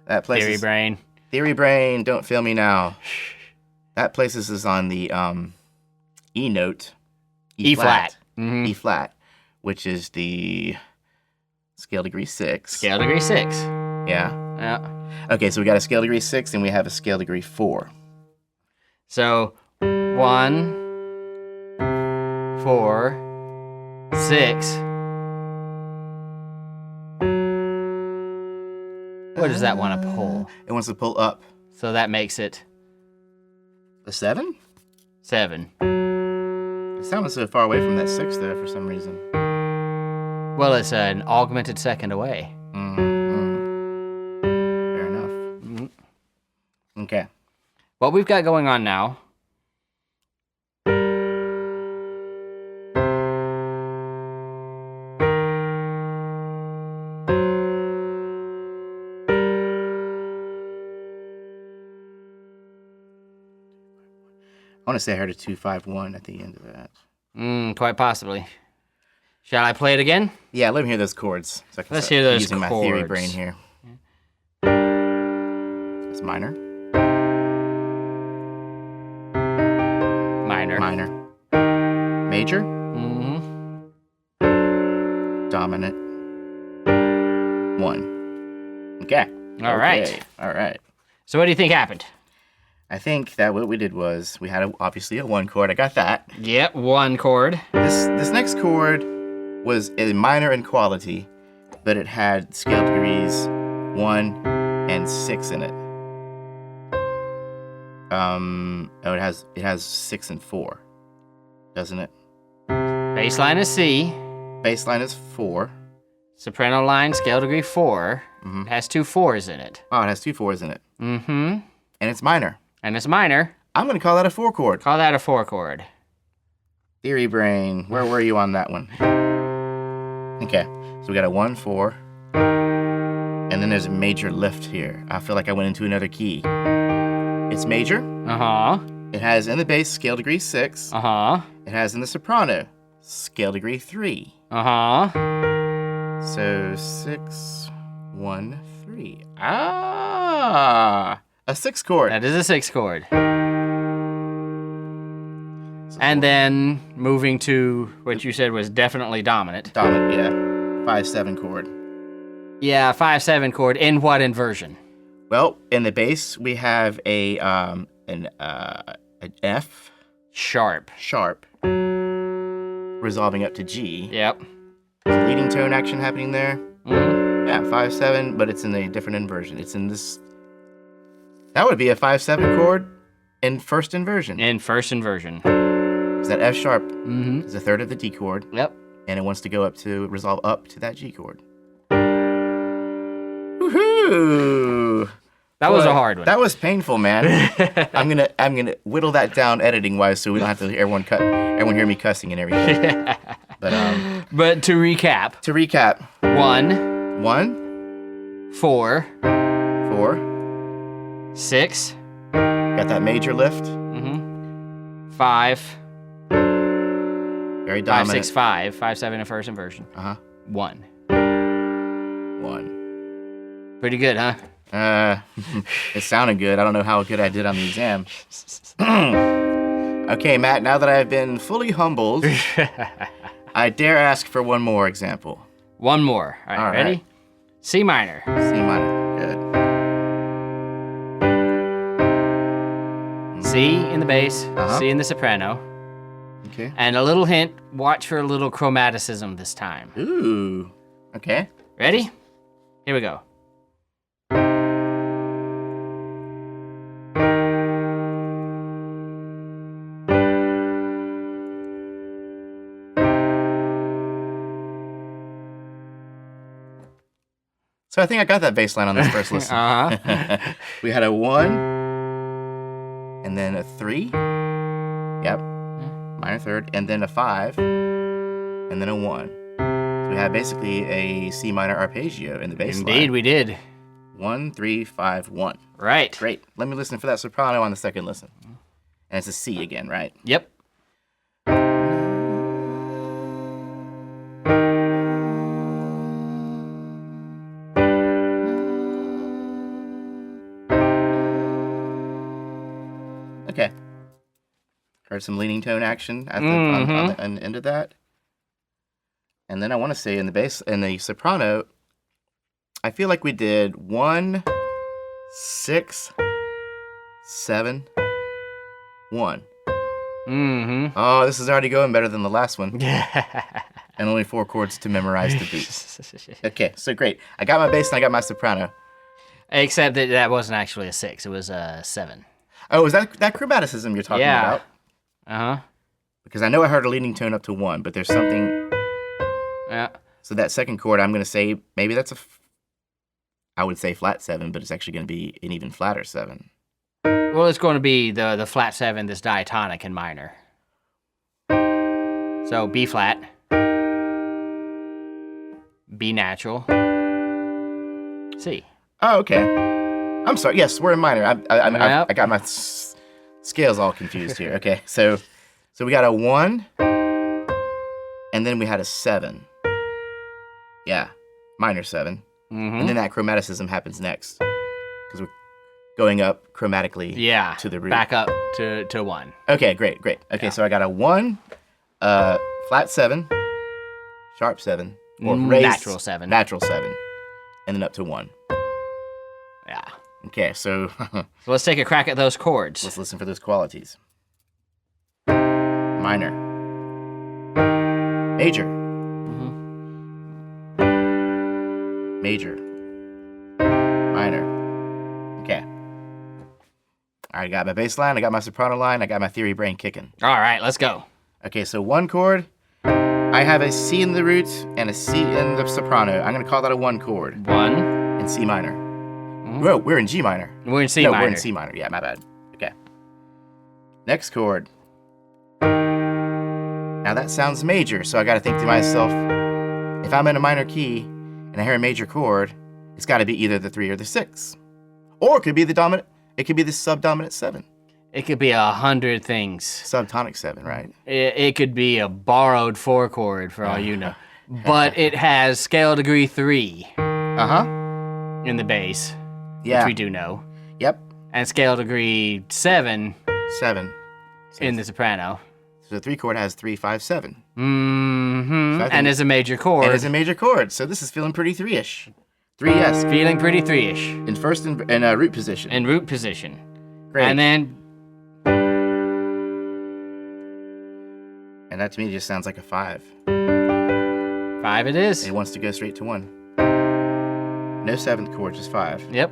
That places Theory brain. Theory brain, don't fail me now. That places us on the E note. E flat. Mm-hmm. E flat, which is the scale degree 6. Scale degree 6. Yeah. Yeah. Okay, so we got a scale degree 6 and we have a scale degree 4. So 1, 4, 6. What does that want to pull? It wants to pull up. So that makes it The 7? 7. It sounded so far away from that 6 there for some reason. Well, it's an augmented second away. Mm-hmm. Fair enough. what we've got going on now. I want to say I heard a 2-5-1 at the end of that. Quite possibly. Shall I play it again? Yeah, let me hear those chords. So I can Let's start hear those using my theory chords. brain here. It's minor, Minor. minor, major, dominant, 1. Okay. All right. All right. So what do you think happened? I think that what we did was we had obviously a 1 chord. I got that. Yep, 1 chord. This next chord was a minor in quality, but it had scale degrees 1 and 6 in it. It has 6 and 4, doesn't it? Bass line is C. Bass line is 4. Soprano line, scale degree 4. It has 2 4s in it. Oh, it has 2 4s in it. Mm-hmm. And it's minor. And it's minor. I'm going to call that a 4 chord. Call that a 4 chord. Theory brain, where were you on that one? Okay, so we got a 1 4. And then there's a major lift here. I feel like I went into another key. It's major. Uh-huh. It has in the bass scale degree 6. Uh-huh. It has in the soprano scale degree 3. Uh-huh. So 6, 1, 3. Ah, a 6 chord. That is a 6 chord. And then moving to what you said was definitely dominant. Dominant, yeah. 5-7 chord. Yeah, 5-7 chord. In what inversion? Well, in the bass we have an F Sharp. sharp resolving up to G. Yep. There's a leading tone action happening there. Mm-hmm. Yeah, 5-7, but it's in a different inversion. It's in this. That would be a 5-7 chord in first inversion. In first inversion. Because that F sharp Mm-hmm. is a third of the D chord, Yep. and it wants to go up to resolve up to that G chord. Woohoo! That was Boy, a hard one. That was painful, man. I'm gonna whittle that down editing wise, so we don't have to everyone hear me cussing and everything. But to recap. To recap, 1, 1, 4, 4, 6, got that major lift, 5, very 5, dominant. 6, 5, 5-7 in first inversion. 1. 1. Pretty good, huh? It sounded good. I don't know how good I did on the exam. Okay, Matt, now that I've been fully humbled, I dare ask for one more example. One more. All right, All ready? right. C minor. C minor. Good. C in the bass, Uh-huh. C in the soprano. Okay. And a little hint, watch for a little chromaticism this time. Ooh. Okay. Ready? Here we go. So I think I got that bass line on this first listen. Uh-huh. We had a 1, and then a 3. Yep. Minor third, and then a 5, and then a 1. So we had basically a C minor arpeggio in the bass line. Indeed, we did. 1, 3, 5, 1. Right. Great. Let me listen for that soprano on the second listen. And it's a C again, right? Yep. Okay. Heard some leaning tone action at on the end of that. And then I want to say in the bass, in the soprano, I feel like we did 1, 6, 7, 1. Mm-hmm. Oh, this is already going better than the last one. And only 4 chords to memorize the beat. Okay, so great. I got my bass and I got my soprano. Except that that wasn't actually a 6. It was a 7. Oh, is that chromaticism you're talking Yeah. about? Uh-huh. Because I know I heard a leading tone up to 1, but there's something. Yeah. So that second chord, I'm going to say maybe that's I would say flat 7, but it's actually going to be an even flatter 7. Well, it's going to be the flat 7 that's diatonic in minor. So B flat, B natural, C. Oh, okay. I'm sorry. Yes, we're in minor. Yep. I got my scales all confused here. Okay, so we got a 1, and then we had a 7. Yeah, minor 7. And then that chromaticism happens next because we're going up chromatically to the root. Back up to 1. Okay, great. Okay, so I got a 1, flat 7, sharp 7, or raised Natural 7. natural 7, and then up to 1. Yeah. Okay, so So let's take a crack at those chords. let's listen for those qualities. Minor, major, major, minor. Okay. All right, I got my bass line, I got my soprano line, I got my theory brain kicking. All right, let's go. Okay, so 1 chord, I have a C in the root and a C in the soprano. I'm going to call that a 1 chord 1. in C minor. Whoa, we're in G minor. We're in C No, minor. we're in C minor. Yeah, my bad. Okay. Next chord. Now that sounds major, so I got to think to myself, if I'm in a minor key and I hear a major chord, it's got to be either the 3 or the 6. Or it could be the dominant, it could be the subdominant 7. It could be 100 things. Subtonic 7, right? It could be a borrowed 4 chord for all you know. But it has scale degree 3 Uh-huh. in the bass, Yeah. which we do know, Yep. and scale degree 7 7. in the soprano. So the 3 chord has 3, 5, 7. Mm-hmm. So I think- And is a major chord. And it's a major chord, so this is feeling pretty 3-ish. 3, yes. Feeling pretty 3-ish. In first and root position. In root position. Great. And then, And that to me just sounds like a 5. 5 it is. It wants to go straight to 1. No 7th chord, just 5. Yep.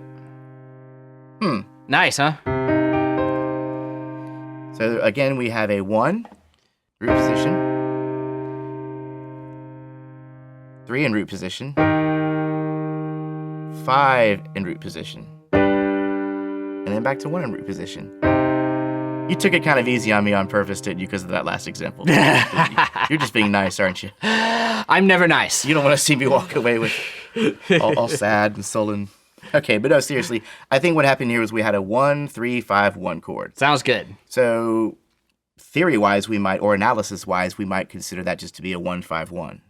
Nice, huh? So again, we have a 1, root position. 3 in root position. 5 in root position. And then back to 1 in root position. You took it kind of easy on me on purpose, didn't you, because of that last example? You're just being nice, aren't you? I'm never nice. You don't want to see me walk away with all sad and sullen. Okay, but no, seriously. I think what happened here was we had a 1, 3, 5, 1 chord. Sounds good. So theory-wise, or analysis-wise, we might consider that just to be a 1, 5, 1.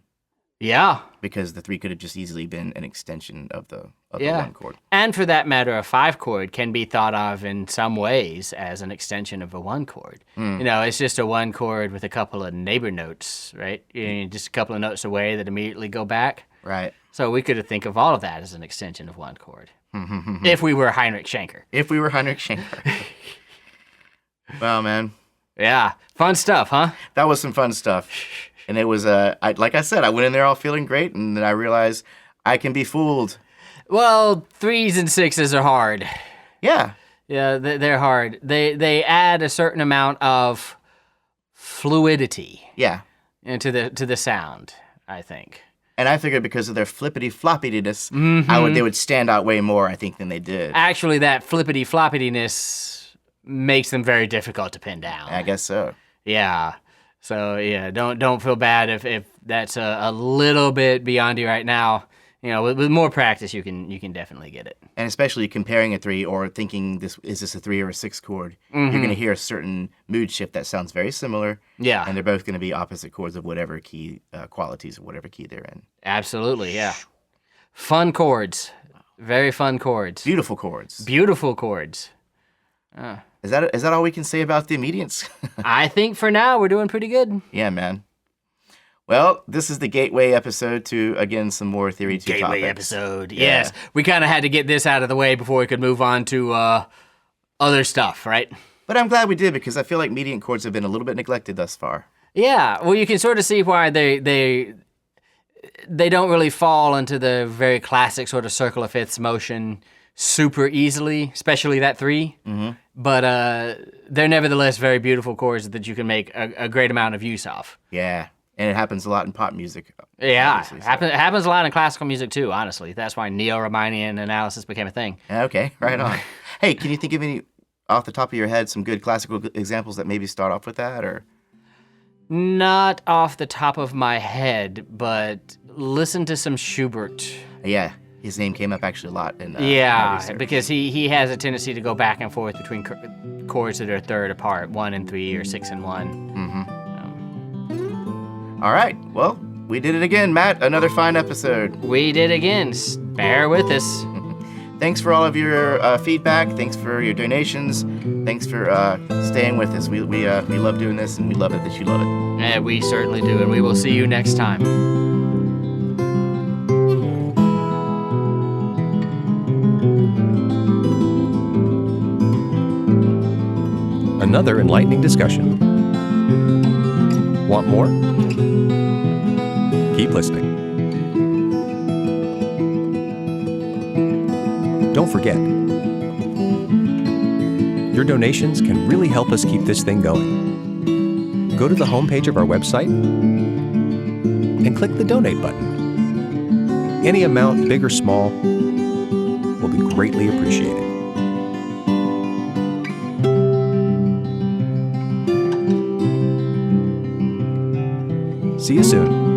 Yeah. Because the 3 could have just easily been an extension of the 1 chord. And for that matter, a 5 chord can be thought of in some ways as an extension of a 1 chord. You know, it's just a 1 chord with a couple of neighbor notes, right? Just a couple of notes away that immediately go back. Right. So we could think of all of that as an extension of 1 chord. If we were Heinrich Schenker. If we were Heinrich Schenker. Wow, man. Yeah. Fun stuff, huh? That was some fun stuff. And it was, like I said, I went in there all feeling great, and then I realized I can be fooled. Well, 3s and 6s are hard. Yeah. Yeah, they're hard. They add a certain amount of fluidity Yeah. into the sound, I think. And I figured because of their flippity-floppityness, they would stand out way more, I think, than they did. Actually, that flippity-floppityness makes them very difficult to pin down. I guess so. Yeah. So yeah, don't feel bad if that's a little bit beyond you right now. You know, with more practice, you can definitely get it. And especially comparing a 3 or thinking is this a 3 or a 6 chord, you're going to hear a certain mood shift that sounds very similar. Yeah. And they're both going to be opposite chords of whatever key qualities of whatever key they're in. Absolutely, yeah. Fun chords, very fun chords. Beautiful chords. Beautiful chords. Is that all we can say about the mediants? I think for now we're doing pretty good. Yeah, man. Well, this is the gateway episode to, again, some more Theory 2 Gateway topics. episode, Yeah. yes. We kind of had to get this out of the way before we could move on to other stuff, right? But I'm glad we did, because I feel like mediant chords have been a little bit neglected thus far. Yeah, well, you can sort of see why they don't really fall into the very classic sort of circle of fifths motion super easily, especially that 3. But they're nevertheless very beautiful chords that you can make a great amount of use of. Yeah, and it happens a lot in pop music. Yeah, obviously, so. it happens a lot in classical music too, honestly. That's why Neo-Romanian Analysis became a thing. Okay, right on. Hey, can you think of any off the top of your head some good classical examples that maybe start off with that, or? Not off the top of my head, but listen to some Schubert. Yeah, his name came up actually a lot in my Yeah, research. because he has a tendency to go back and forth between chords that are third apart, 1 and 3 or 6 and 1. All right, well, we did it again, Matt. Another fine episode. We did again. Bear with us. Thanks for all of your feedback. Thanks for your donations. Thanks for staying with us. We love doing this, and we love it that you love it. Yeah, we certainly do, and we will see you next time. Another enlightening discussion. Want more? Keep listening. Don't forget, your donations can really help us keep this thing going. Go to the homepage of our website and click the donate button. Any amount, big or small, will be greatly appreciated. See you soon.